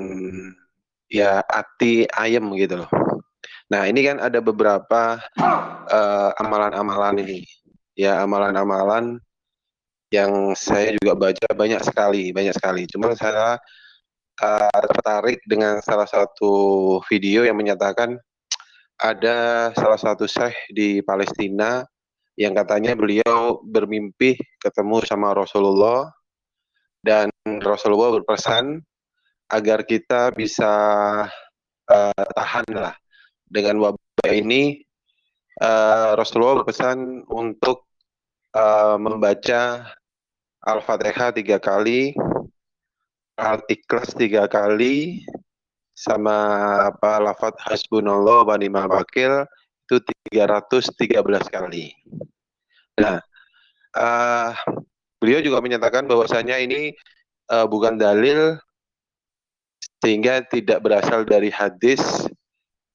ya hati ayem gitu loh. Nah ini kan ada beberapa amalan-amalan ini, ya amalan-amalan yang saya juga baca banyak sekali. Cuman saya tertarik dengan salah satu video yang menyatakan ada salah satu syekh di Palestina yang katanya beliau bermimpi ketemu sama Rasulullah dan Rasulullah berpesan agar kita bisa tahan lah dengan wabah ini. Rasulullah berpesan untuk membaca Al-Fatihah 3 kali, Al-Ikhlas 3 kali, sama lafaz hasbunallah wa ni'mal wakil itu 313 kali. Nah, beliau juga menyatakan bahwasanya ini bukan dalil sehingga tidak berasal dari hadis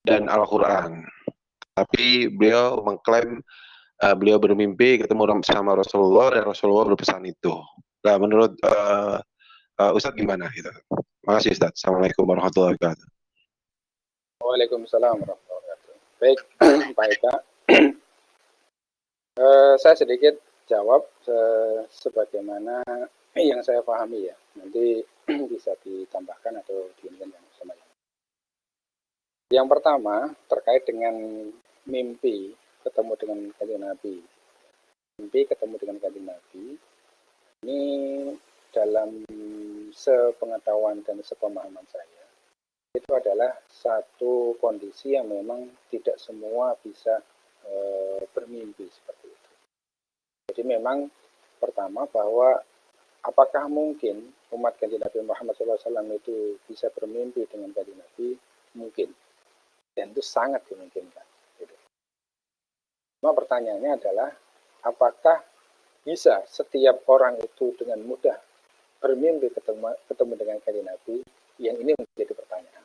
dan Al-Quran. Tapi beliau mengklaim beliau bermimpi ketemu sama Rasulullah dan Rasulullah berpesan itu. Nah, menurut Ustadz gimana gitu? Makasih Ustadz. Assalamualaikum warahmatullahi wabarakatuh. Waalaikumsalam warahmatullahi wabarakatuh. Baik, Pak Eka. Saya sedikit jawab sebagaimana yang saya pahami ya. Nanti bisa ditambahkan atau diinginkan yang sama. Yang pertama terkait dengan mimpi ketemu dengan kanjeng Nabi. Mimpi ketemu dengan kanjeng Nabi. Ini dalam sepengetahuan dan sepemahaman saya, itu adalah satu kondisi yang memang tidak semua bisa bermimpi seperti itu. Jadi memang pertama bahwa apakah mungkin umat kanjeng Nabi Muhammad SAW itu bisa bermimpi dengan kanjeng Nabi? Mungkin. Dan itu sangat dimungkinkan. Gitu. Cuma pertanyaannya adalah, apakah bisa setiap orang itu dengan mudah bermimpi ketemu dengan kanjeng Nabi? Yang ini menjadi pertanyaan.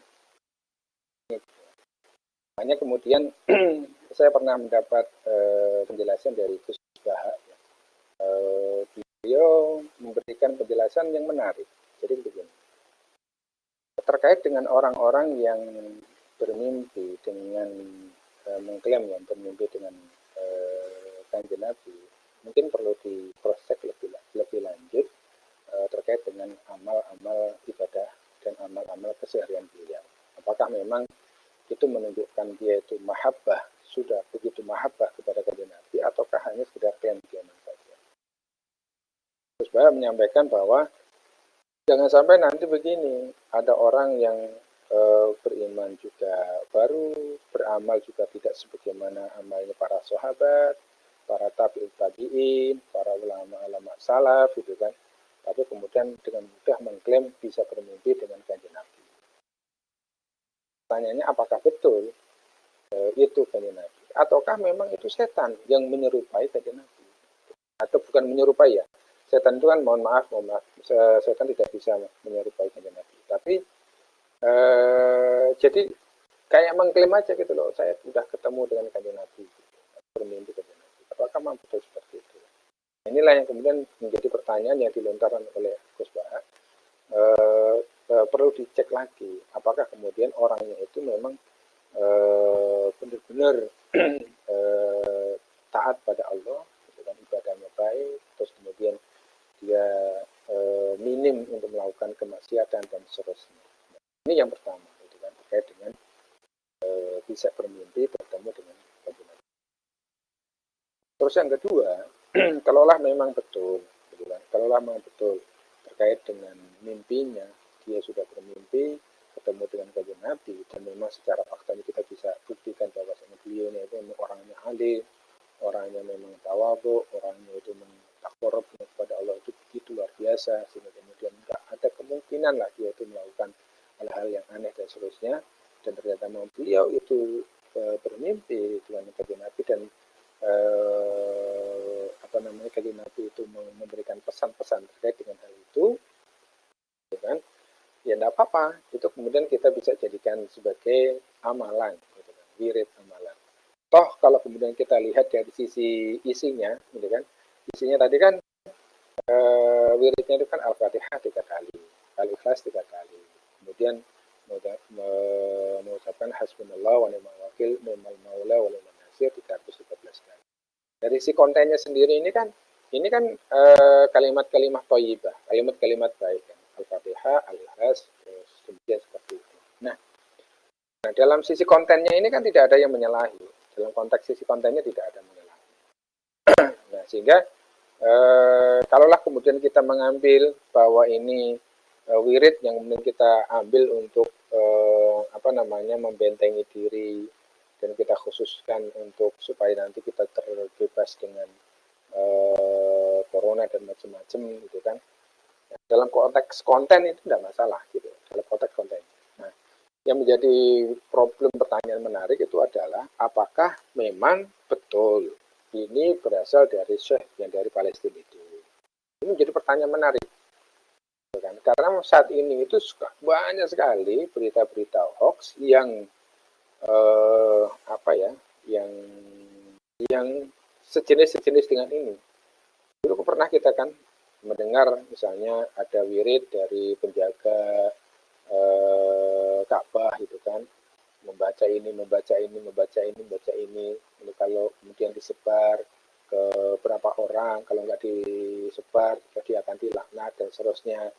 Hanya kemudian saya pernah mendapat penjelasan dari Gus Baha. Beliau memberikan penjelasan yang menarik. Jadi begini, terkait dengan orang-orang yang bermimpi dengan mengklaim yang bermimpi dengan kanjeng Nabi, mungkin perlu diproses lebih lanjut terkait dengan amal-amal ibadah dan amal-amal keseharian beliau. Apakah memang itu menunjukkan dia itu mahabbah, sudah begitu mahabbah kepada kanjeng Nabi, ataukah hanya sekedar klaim-klaiman saja? Terus Bapak menyampaikan bahwa jangan sampai nanti begini, ada orang yang beriman juga baru, beramal juga tidak sebagaimana amalnya para sahabat, para tabi'in, para ulama-ulama salaf, gitu kan. Tapi kemudian dengan mudah mengklaim bisa bermimpi dengan kanjeng Nabi. Pertanyaannya, apakah betul itu kanjeng Nabi? Ataukah memang itu setan yang menyerupai kanjeng Nabi? Atau bukan menyerupai ya? Setan itu kan, mohon maaf, setan tidak bisa menyerupai kanjeng Nabi. Tapi jadi kayak mengklaim aja gitu loh, saya sudah ketemu dengan kanjeng Nabi, bermimpi kanjeng Nabi. Apakah memang betul seperti itu? Inilah yang kemudian menjadi pertanyaan yang dilontarkan oleh Gus Baha. Perlu dicek lagi, apakah kemudian orangnya itu memang benar-benar taat pada Allah, dengan ibadahnya baik, terus kemudian dia minim untuk melakukan kemaksiatan dan seterusnya. Ini yang pertama, gitu kan, terkait dengan bisa bermimpi bertemu dengan kanjeng Nabi. Terus yang kedua, kalaulah memang betul, gitu kan, kalaulah memang betul terkait dengan mimpinya, dia sudah bermimpi ketemu dengan kanjeng Nabi, dan memang secara faktanya kita bisa buktikan bahwa beliau itu orangnya alim, orangnya memang tawadhu, orangnya itu takarrub kepada Allah itu begitu luar biasa, sehingga kemudian tidak ada kemungkinan lah dia itu melakukan hal-hal yang aneh dan seterusnya, dan ternyata memang beliau itu bermimpi dengan kanjeng Nabi, dan kanjeng Nabi itu memberikan pesan-pesan terkait dengan hal itu, ya kan? Ya tidak apa-apa, itu kemudian kita bisa jadikan sebagai amalan, gitu kan, wirid amalan. Toh kalau kemudian kita lihat dari sisi isinya, gitu kan, isinya tadi kan wiridnya itu kan Al-Fatihah 3 kali, Al-Ikhlas 3 kali, kemudian mengucapkan hasbunallah wa ni'mal wakil, ni'mal maula wa ni'mal nasir 314 kali. Dari si kontennya sendiri ini kan kalimat-kalimat thayyibah, kalimat-kalimat baik kan. Al-Fatihah, Al-Ikhlas, kemudian seperti itu. Nah, dalam sisi kontennya ini kan tidak ada yang menyalahi. Dalam konteks sisi kontennya tidak ada menyalahi. Nah, sehingga kalaulah kemudian kita mengambil bahwa ini wirid yang kemudian kita ambil untuk membentengi diri, dan kita khususkan untuk supaya nanti kita terbebas dengan corona dan macam-macam, gitu kan. Nah, dalam konteks konten itu tidak masalah, gitu. Dalam konteks konten. Nah, yang menjadi problem pertanyaan menarik itu adalah apakah memang betul ini berasal dari Syekh yang dari Palestina itu. Ini menjadi pertanyaan menarik. Kan? Karena saat ini itu banyak sekali berita-berita hoax yang yang sejenis dengan ini. Dulu pernah kita kan mendengar misalnya ada wirid dari penjaga Ka'bah gitu kan, membaca ini. Ini kalau kemudian disebar ke berapa orang, kalau nggak disebar dia akan dilaknat dan seterusnya.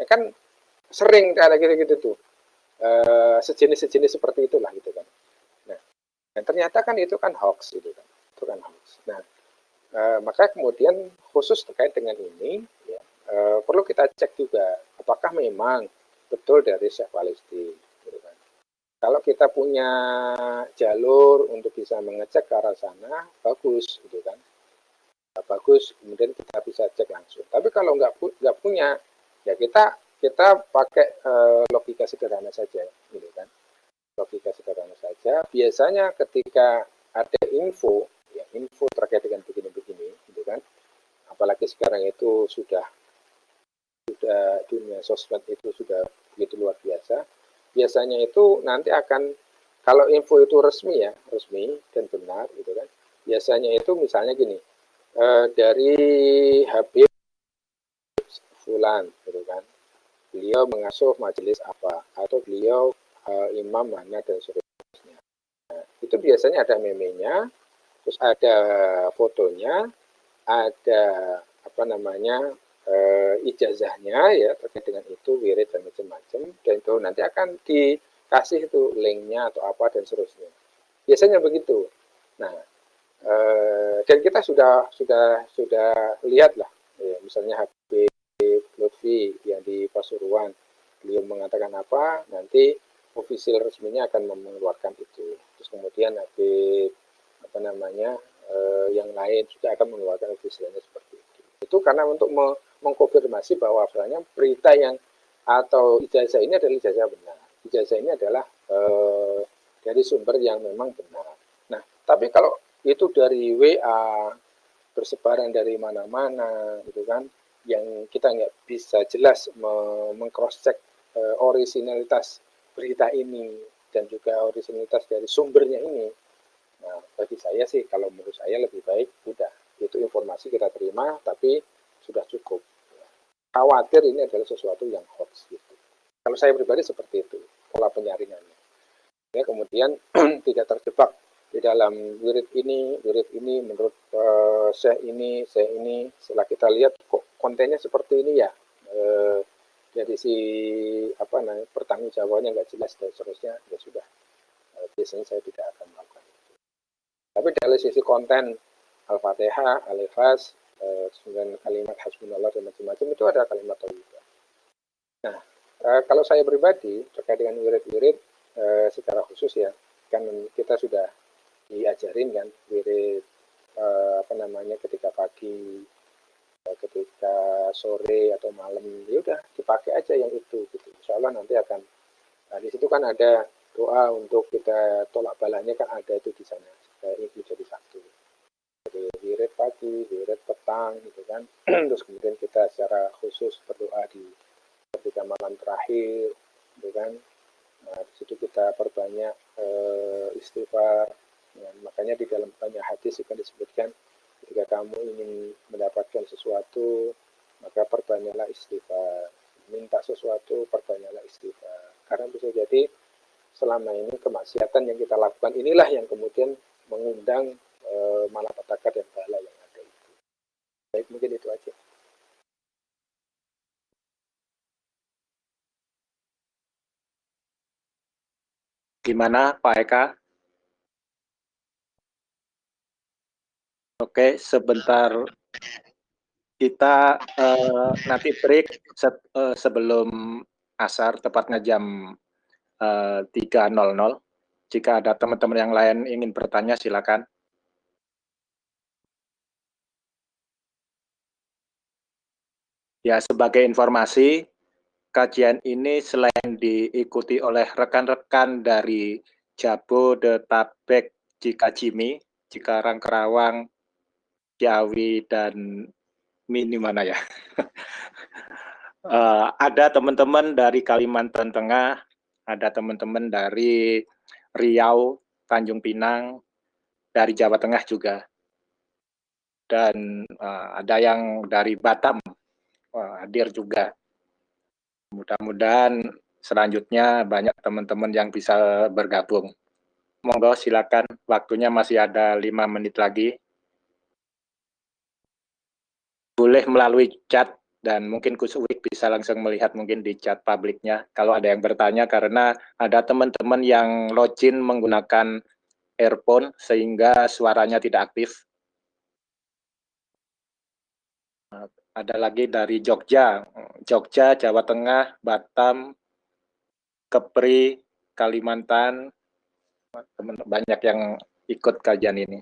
Ya kan sering ada gitu tuh. Sejenis seperti itulah gitu kan. Nah, Dan ternyata kan itu kan hoax, itu kan hoax. Nah, maka kemudian khusus terkait dengan ini, ya, perlu kita cek juga apakah memang betul dari Syekh Palestina. Gitu kan. Kalau kita punya jalur untuk bisa mengecek ke arah sana, bagus, gitu kan. Bagus, kemudian kita bisa cek langsung. Tapi kalau nggak punya, ya kita pakai logika sederhana saja, gitu kan. Logika sederhana saja. Biasanya ketika ada info, ya info terkait dengan begini-begini, gitu kan. Apalagi sekarang itu sudah dunia sosmed itu sudah begitu luar biasa. Biasanya itu nanti akan, kalau info itu resmi dan benar, gitu kan. Biasanya itu misalnya gini, dari Habib Fulan, gitu kan. Beliau mengasuh majelis apa, atau beliau imam mana dan seterusnya. Nah, itu biasanya ada meme-nya, terus ada fotonya, ada apa namanya ijazahnya ya terkait dengan itu, wirid dan macam-macam, dan itu nanti akan dikasih itu linknya atau apa dan seterusnya. Biasanya begitu. Nah, dan kita sudah lihat lah, ya, misalnya Habib Lutfi yang di Pasuruan, beliau mengatakan apa, nanti official resminya akan mengeluarkan itu. Terus kemudian Habib apa namanya yang lain juga akan mengeluarkan officialnya seperti itu. Itu karena untuk mengkonfirmasi bahwa sebenarnya berita yang atau ijazah ini adalah ijazah benar. Ijazah ini adalah dari sumber yang memang benar. Nah, tapi kalau itu dari WA, bersebaran dari mana-mana, gitu kan, yang kita nggak bisa jelas meng-cross-check originalitas berita ini dan juga originalitas dari sumbernya ini. Nah, bagi saya sih, kalau menurut saya lebih baik udah itu informasi kita terima, tapi sudah cukup. Khawatir ini adalah sesuatu yang hoax gitu. Kalau saya pribadi seperti itu pola penyaringannya. Ya, kemudian tidak terjebak di dalam wirid ini menurut saya ini setelah kita lihat kok kontennya seperti ini ya, dari si apa namanya pertanggungjawabannya nggak jelas dan seterusnya, ya sudah, biasanya saya tidak akan melakukan itu. Tapi dari sisi konten Al-Fatihah, Al-Ikhlas, 9 kalimat hasbunallah dan macam-macam, itu ada kalimat thayyibah. Nah, kalau saya pribadi terkait dengan wirid-wirid secara khusus ya, kan kita sudah diajarin kan wirid apa namanya ketika pagi, ketika sore atau malam, ya udah dipakai aja yang itu gitu. Insya Allah nanti akan, nah, di situ kan ada doa untuk kita tolak balanya kan ada itu di sana, itu jadi satu. Jadi wirid pagi, wirid petang gitu kan. Terus kemudian kita secara khusus berdoa di ketika malam terakhir, gitu kan. Nah, di situ kita perbanyak istighfar. Ya, makanya di dalam banyak hadis juga disebutkan ketika kamu ingin mendapatkan sesuatu, maka perbanyaklah istighfar. Minta sesuatu, perbanyaklah istighfar. Karena bisa jadi selama ini kemaksiatan yang kita lakukan inilah yang kemudian mengundang malapetaka dan bala yang ada itu. Baik, mungkin itu aja. Gimana Pak Eka? Oke, sebentar kita nanti break sebelum asar, tepatnya jam 3.00. Jika ada teman-teman yang lain ingin bertanya, silakan. Ya, sebagai informasi, kajian ini selain diikuti oleh rekan-rekan dari Jabodetabek, Cikajimi, Cikarang, Kerawang, Ciawi, dan Mini mana ya? Ada teman-teman dari Kalimantan Tengah, ada teman-teman dari Riau, Tanjung Pinang, dari Jawa Tengah juga, dan ada yang dari Batam hadir juga. Mudah-mudahan selanjutnya banyak teman-teman yang bisa bergabung. Monggo silakan, waktunya masih ada 5 menit lagi. Boleh melalui chat, dan mungkin Kuswik bisa langsung melihat mungkin di chat publiknya kalau ada yang bertanya, karena ada teman-teman yang login menggunakan earphone sehingga suaranya tidak aktif. Ada lagi dari Jogja, Jawa Tengah, Batam, Kepri, Kalimantan, banyak yang ikut kajian ini.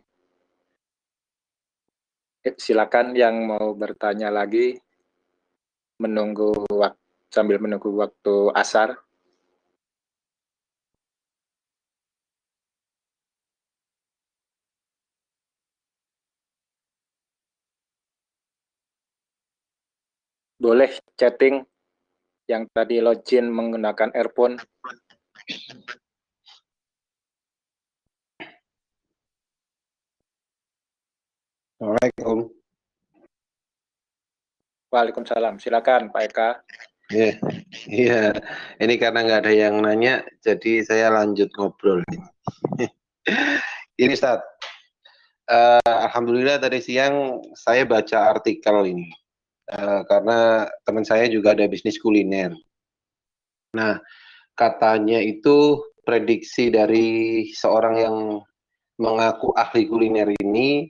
Silakan yang mau bertanya lagi, sambil menunggu waktu asar. Boleh chatting yang tadi login menggunakan earphone. Assalamualaikum. Waalaikumsalam. Silakan Pak Eka. Iya, ini karena nggak ada yang nanya, jadi saya lanjut ngobrol. Ini Ustaz, alhamdulillah tadi siang saya baca artikel ini, karena teman saya juga ada bisnis kuliner. Nah, katanya itu prediksi dari seorang yang mengaku ahli kuliner ini,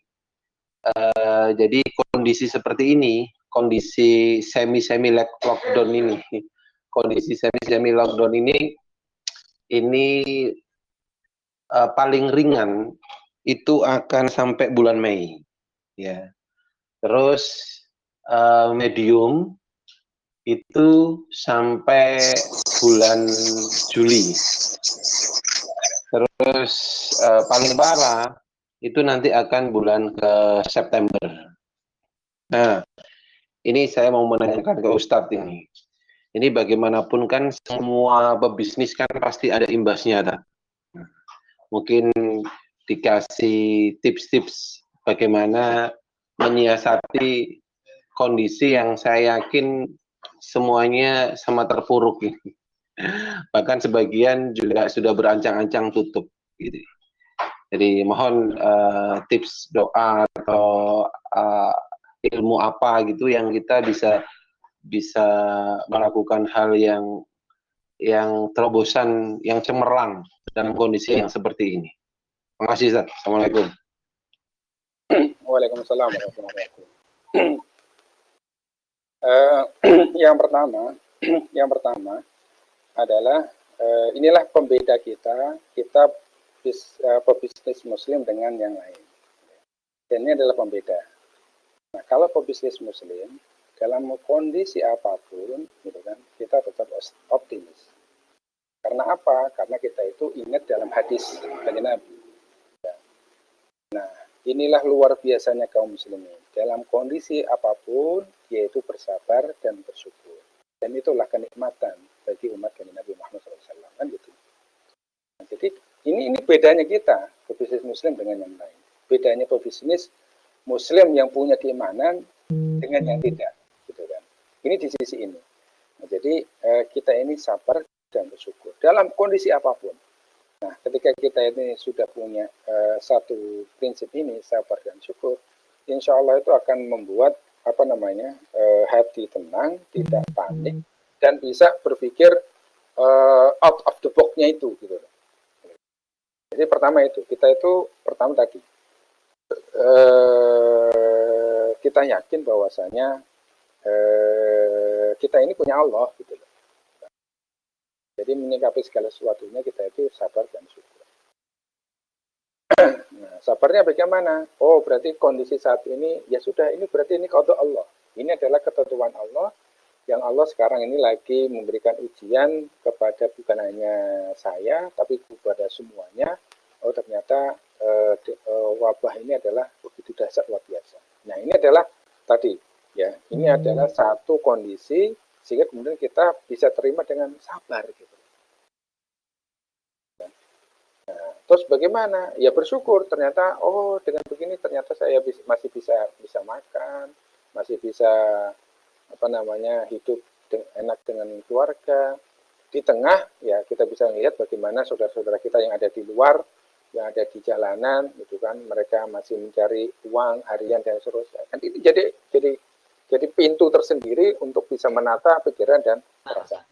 jadi kondisi seperti ini, kondisi semi lockdown ini, paling ringan itu akan sampai bulan Mei, ya. Terus medium itu sampai bulan Juli. Terus paling parah itu nanti akan bulan ke September. Nah, ini saya mau menanyakan ke Ustadz ini. Ini bagaimanapun kan semua pebisnis kan pasti ada imbasnya, tak? Mungkin dikasih tips-tips bagaimana menyiasati kondisi yang saya yakin semuanya sama terpuruk ini. Bahkan sebagian juga sudah berancang-ancang tutup gitu. Jadi mohon tips doa atau ilmu apa gitu yang kita bisa melakukan hal yang terobosan, yang cemerlang dalam kondisi yang seperti ini. Terima kasih Ustaz. Assalamualaikum. Waalaikumsalam warahmatullahi wabarakatuh. Yang pertama adalah inilah pembeda kita pebisnis Muslim dengan yang lain. Dan ini adalah pembeda. Nah, kalau pebisnis Muslim dalam kondisi apapun, gitu kan, kita tetap optimis. Karena apa? Karena kita itu ingat dalam hadis dari Nabi. Nah, inilah luar biasanya kaum muslimin. Dalam kondisi apapun, yaitu bersabar dan bersyukur. Dan itulah kenikmatan bagi umat Nabi Muhammad SAW. Kan gitu. Nah, jadi ini bedanya kita, pebisnis Muslim dengan yang lain. Bedanya pebisnis Muslim yang punya keimanan dengan yang tidak. Gitu kan. Ini di sisi ini. Nah, jadi kita ini sabar dan bersyukur dalam kondisi apapun. Nah, ketika kita ini sudah punya satu prinsip ini, sabar dan syukur, insya Allah itu akan membuat hati tenang, tidak panik, dan bisa berpikir out of the box-nya itu. Gitu. Jadi pertama itu, kita yakin bahwasanya kita ini punya Allah, gitu. Jadi menyikapi segala sesuatunya kita itu sabar dan syukur. Nah, sabarnya bagaimana? Oh, berarti kondisi saat ini, ya sudah, ini berarti ini qada Allah. Ini adalah ketentuan Allah, yang Allah sekarang ini lagi memberikan ujian kepada bukan hanya saya, tapi kepada semuanya. Oh, ternyata wabah ini adalah begitu dahsyat, luar biasa. Nah, ini adalah tadi, ya, ini adalah satu kondisi sehingga kemudian kita bisa terima dengan sabar gitu. Nah, terus bagaimana? Ya bersyukur, ternyata oh dengan begini ternyata saya masih bisa makan, masih bisa hidup enak dengan keluarga. Di tengah ya kita bisa melihat bagaimana saudara-saudara kita yang ada di luar, yang ada di jalanan, gitu kan, mereka masih mencari uang harian dan seterusnya. Kan itu jadi pintu tersendiri untuk bisa menata pikiran dan perasaan.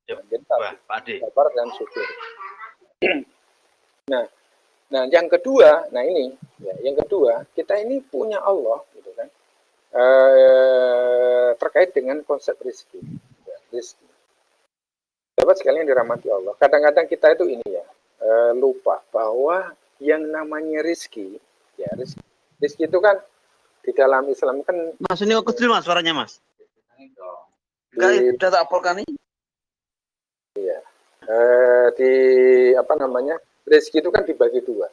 Jadi sabar dan syukur. Nah, Nah, yang kedua, nah ini, ya, yang kedua, kita ini punya Allah, gitu kan, terkait dengan konsep rezeki. Ya, rezeki. Sahabat sekalian dirahmati Allah. Kadang-kadang kita itu ini ya, lupa bahwa yang namanya rezeki, ya rezeki itu kan di dalam Islam kan. Mas, ini aku dulu mas suaranya mas. Di, Udah tak apolkan nih. iya. Di apa namanya, rezeki itu kan dibagi dua.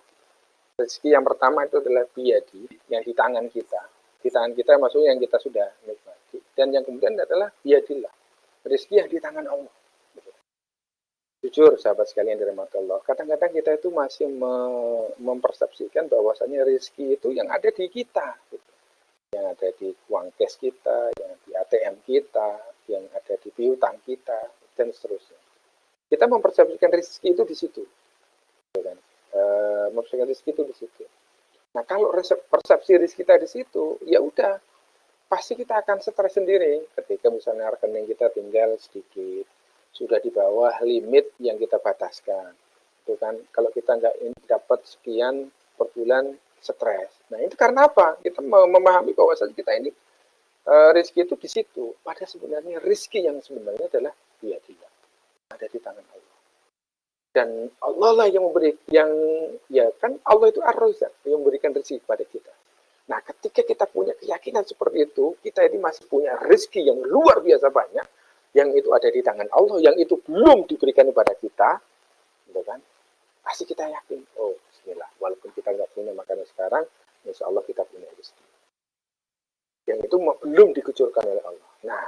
Rezeki yang pertama itu adalah biyadi, yang di tangan kita. Di tangan kita maksudnya yang kita sudah nikmati. Dan yang kemudian adalah biyadillah, rezeki yang di tangan Allah. Jujur sahabat sekalian dirahmati Allah, kadang-kadang kita itu masih mempersepsikan bahwasanya rezeki itu yang ada di kita, yang ada di uang cash kita, yang di ATM kita, yang ada di piutang kita, dan seterusnya. Kita mempersepsikan rezeki itu di situ, kan? Mempersepsikan rezeki itu di situ. Nah, kalau persepsi rezeki kita di situ, ya udah, pasti kita akan stres sendiri ketika misalnya rekening kita tinggal sedikit, sudah di bawah limit yang kita bataskan. Itu kan, kalau kita nggak dapat sekian per bulan, stres. Nah, itu karena apa? Kita memahami bahwa kita ini rezeki itu di situ. Padahal sebenarnya rezeki yang sebenarnya adalah biyadillah, ada di tangan Allah. Dan Allah lah yang memberi, yang ya kan Allah itu Ar-Razzaq yang memberikan rezeki kepada kita. Nah, ketika kita punya keyakinan seperti itu, kita ini masih punya rezeki yang luar biasa banyak, yang itu ada di tangan Allah, yang itu belum diberikan kepada kita, gitu kan? Pasti kita yakin, oh bismillah, walaupun kita nggak punya makanan sekarang, insya Allah kita punya rezeki. Yang itu belum dikucurkan oleh Allah. Nah,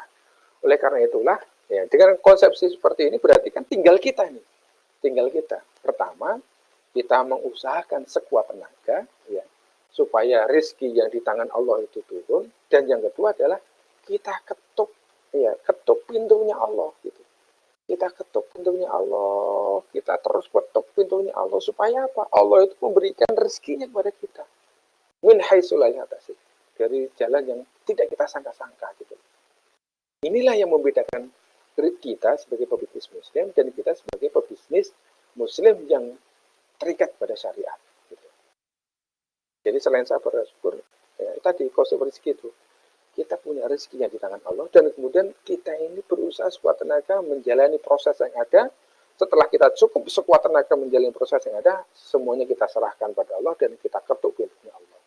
oleh karena itulah, ya, dengan konsepsi seperti ini berarti kan tinggal kita nih. Tinggal kita. Pertama, kita mengusahakan sekuat tenaga, ya, supaya rezeki yang di tangan Allah itu turun. Dan yang kedua adalah kita ketuk, ya, ketuk pintunya Allah, gitu. Kita ketuk pintunya Allah, kita terus ketuk pintunya Allah supaya apa? Allah itu memberikan rezekinya kepada kita. Min haitsu la yahtasib, dari jalan yang tidak kita sangka-sangka, gitu. Inilah yang membedakan kita sebagai pebisnis muslim dan kita sebagai pebisnis muslim yang terikat pada syariat, gitu. Jadi selain sabar dan syukur, ya, tadi konsep rezeki itu, kita punya rezeki yang di tangan Allah, dan kemudian kita ini berusaha sekuat tenaga menjalani proses yang ada. Setelah kita cukup sekuat tenaga menjalani proses yang ada, semuanya kita serahkan pada Allah dan kita ketuk pintunya Allah,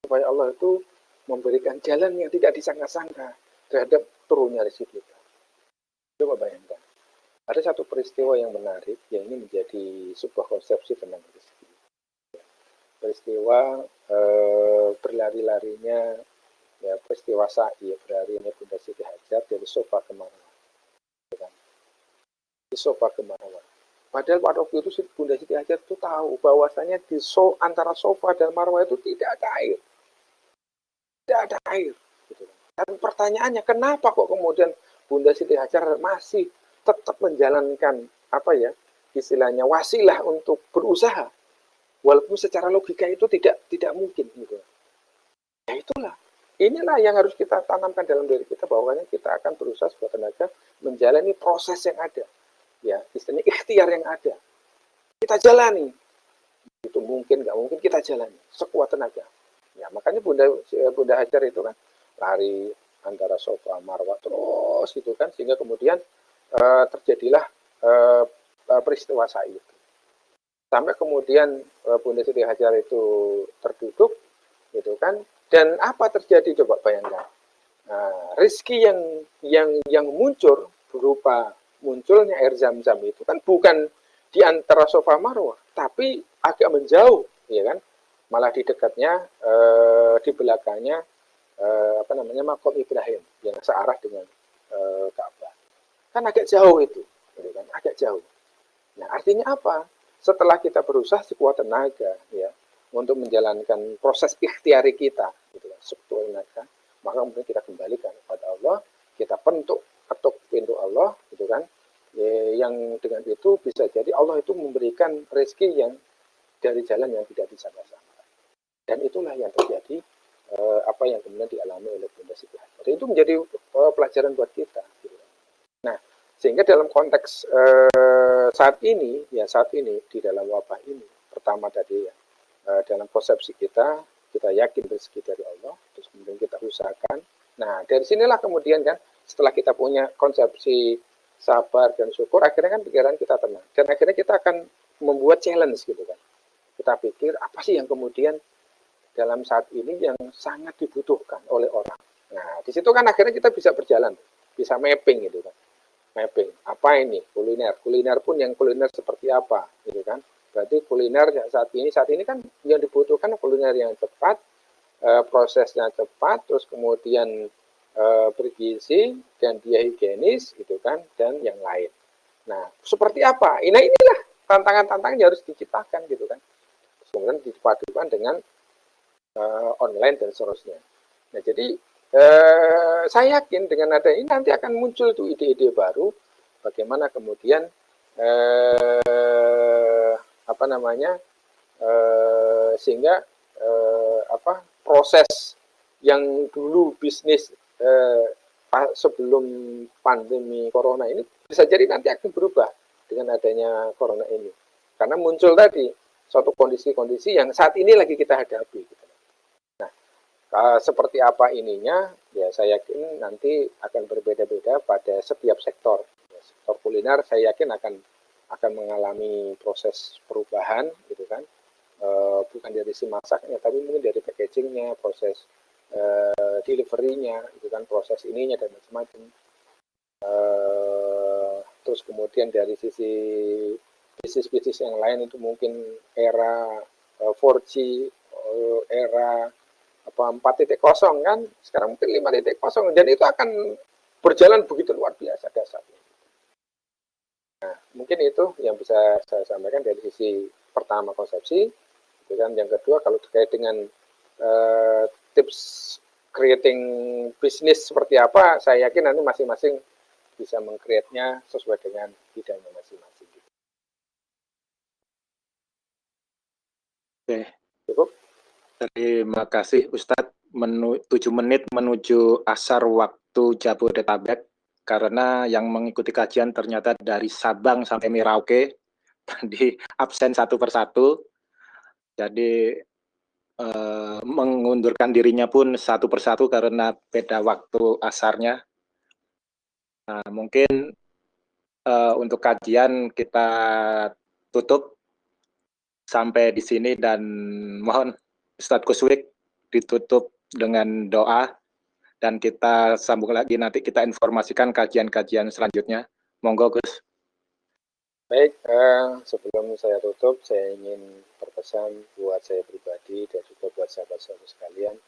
supaya Allah itu memberikan jalan yang tidak disangka-sangka terhadap turunnya rezeki kita. Coba bayangkan, ada satu peristiwa yang menarik, yang ini menjadi sebuah konsepsi tentang rezeki. Peristiwa berlari-larinya, ya, peristiwa sa'i, berlarinya Bunda Siti Hajar dari Safa ke Marwah. Di Safa ke Marwah. Padahal pada waktu itu Bunda Siti Hajar itu tahu bahwasanya di antara Safa dan Marwah itu tidak ada air. Tidak ada air. Gitu. Dan pertanyaannya, kenapa kok kemudian Bunda Siti Hajar masih tetap menjalankan apa ya, istilahnya wasilah untuk berusaha, walaupun secara logika itu tidak mungkin, gitu. Ya itulah, inilah yang harus kita tanamkan dalam diri kita, bahwa kita akan berusaha sekuat tenaga menjalani proses yang ada, ya, istilahnya ikhtiar yang ada, kita jalani. Itu mungkin nggak mungkin kita jalani sekuat tenaga. Ya makanya Bunda Hajar itu kan lari antara Safa Marwah terus, gitu kan, sehingga kemudian terjadilah peristiwa sa'i itu. Sampai kemudian Bunda Siti Hajar itu terduduk, gitu kan, dan apa terjadi, coba bayangkan. Rezeki yang muncul berupa munculnya air Zam-Zam itu kan bukan di antara Safa Marwah, tapi agak menjauh, ya kan, malah di dekatnya, di belakangnya, Maqam Ibrahim yang searah dengan Ka'bah. Kan agak jauh itu, gitu kan? Agak jauh. Nah, artinya apa? Setelah kita berusaha sekuat tenaga, ya, untuk menjalankan proses ikhtiari kita, gitu kan, sekuat tenaga, maka kemudian kita kembalikan kepada Allah, kita ketuk pintu Allah, gitu kan? Yang dengan itu bisa jadi Allah itu memberikan rezeki yang dari jalan yang tidak disangka-sangka. Dan itulah yang terjadi, apa yang kemudian dialami oleh Bunda Siti Hajar. Itu menjadi pelajaran buat kita. Gitu. Nah, sehingga dalam konteks saat ini di dalam wabah ini, pertama tadi ya, dalam persepsi kita yakin rezeki dari Allah, terus kemudian kita usahakan. Nah, dari sinilah kemudian kan, setelah kita punya konsepsi sabar dan syukur, akhirnya kan pikiran kita tenang. Dan akhirnya kita akan membuat challenge gitu kan. Kita pikir, apa sih yang kemudian dalam saat ini yang sangat dibutuhkan oleh orang. Nah, di situ kan akhirnya kita bisa berjalan, bisa mapping gitu kan. Mapping, apa ini? Kuliner. Kuliner pun yang kuliner seperti apa, gitu kan. Berarti kuliner saat ini kan yang dibutuhkan kuliner yang cepat, prosesnya cepat, terus kemudian bergizi dan dia higienis gitu kan, dan yang lain. Nah, seperti apa? Nah, inilah tantangan-tantangan yang harus diciptakan gitu kan. Terus kemudian dipadukan dengan online dan seterusnya. Nah, jadi saya yakin dengan ada ini nanti akan muncul tuh ide-ide baru, bagaimana kemudian sehingga proses yang dulu bisnis sebelum pandemi corona ini bisa jadi nanti akan berubah dengan adanya corona ini, karena muncul tadi suatu kondisi-kondisi yang saat ini lagi kita hadapi. Nah, seperti apa ininya, ya saya yakin nanti akan berbeda-beda pada setiap sektor. Sektor kuliner saya yakin akan mengalami proses perubahan, gitu kan. Bukan dari si masaknya, tapi mungkin dari packagingnya, proses delivery-nya, gitu kan, proses ininya dan macam-macam. Terus kemudian dari sisi bisnis-bisnis yang lain itu mungkin era 4G, era 4.0 kan, sekarang mungkin 5.0, dan itu akan berjalan begitu luar biasa dasarnya. Nah, mungkin itu yang bisa saya sampaikan dari sisi pertama konsepsi. Dan yang kedua, kalau terkait dengan tips creating bisnis seperti apa, saya yakin nanti masing-masing bisa meng-create-nya sesuai dengan bidangnya masing-masing. Oke. Cukup? Terima kasih Ustadz. 7 menit menuju asar waktu Jabodetabek, karena yang mengikuti kajian ternyata dari Sabang sampai Merauke, tadi absen satu persatu. Jadi mengundurkan dirinya pun satu persatu karena beda waktu asarnya. Nah, mungkin untuk kajian kita tutup sampai di sini, dan mohon Ustadz Kuswik ditutup dengan doa, dan kita sambung lagi nanti kita informasikan kajian-kajian selanjutnya. Monggo Gus. Baik, sebelum saya tutup, saya ingin berpesan buat saya pribadi dan juga buat sahabat-sahabat sekalian.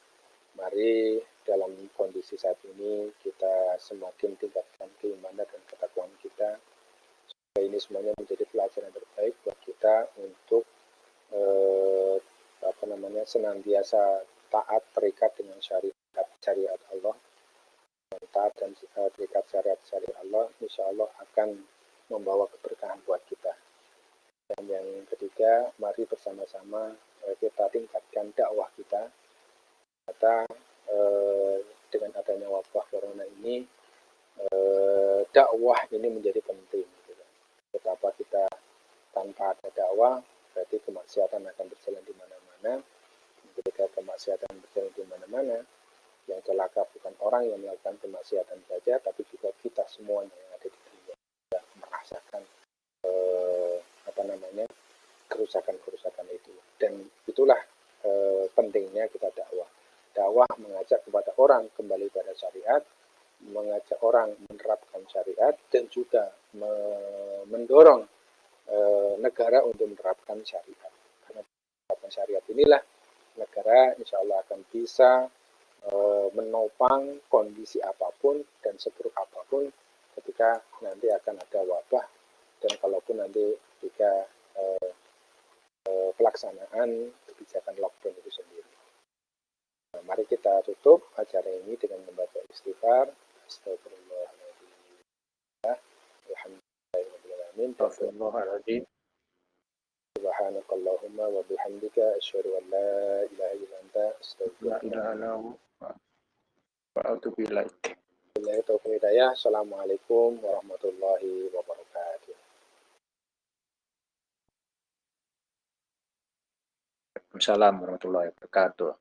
Mari dalam kondisi saat ini kita semakin tingkatkan keimanan dan ketakwaan kita, supaya ini semuanya menjadi pelajaran terbaik buat kita untuk senantiasa taat terikat dengan syariat Allah, taat dan terikat syariat Allah, insya Allah akan membawa keberkahan buat kita. Dan yang ketiga, mari bersama-sama kita tingkatkan dakwah kita. Kata dengan adanya wabah corona ini, dakwah ini menjadi penting. Betapa kita tanpa ada dakwah, berarti kemaksiatan akan berjalan di mana-mana. Ketika kemaksiatan berjalan di mana-mana, yang celaka bukan orang yang melakukan kemaksiatan saja, tapi juga kita semuanya yang ada di dunia merasakan kerusakan-kerusakan itu. Dan itulah pentingnya kita dakwah. Dakwah mengajak kepada orang kembali pada syariat, mengajak orang menerapkan syariat, dan juga mendorong negara untuk menerapkan syariat. Karena menerapkan syariat inilah negara insya Allah akan bisa menopang kondisi apapun dan seburuk apapun ketika nanti akan ada wabah, dan kalaupun nanti ketika pelaksanaan kebijakan lockdown itu sendiri. Nah, mari kita tutup acara ini dengan membaca istighfar. Astagfirullahaladzim. Alhamdulillahirrahmanirrahim. Subhanakallahumma wa bihamdika asyhadu an la ilaha illa anta astaghfiruka wa atubu ilaik. Assalamualaikum warahmatullahi wabarakatuh. Waalaikumsalam warahmatullahi wabarakatuh.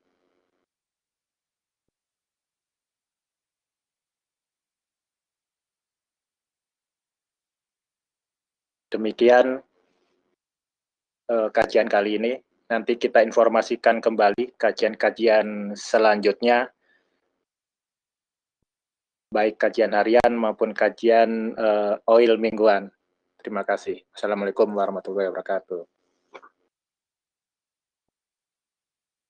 Demikian kajian kali ini. Nanti kita informasikan kembali kajian-kajian selanjutnya, baik kajian harian maupun kajian oil mingguan. Terima kasih. Assalamualaikum warahmatullahi wabarakatuh.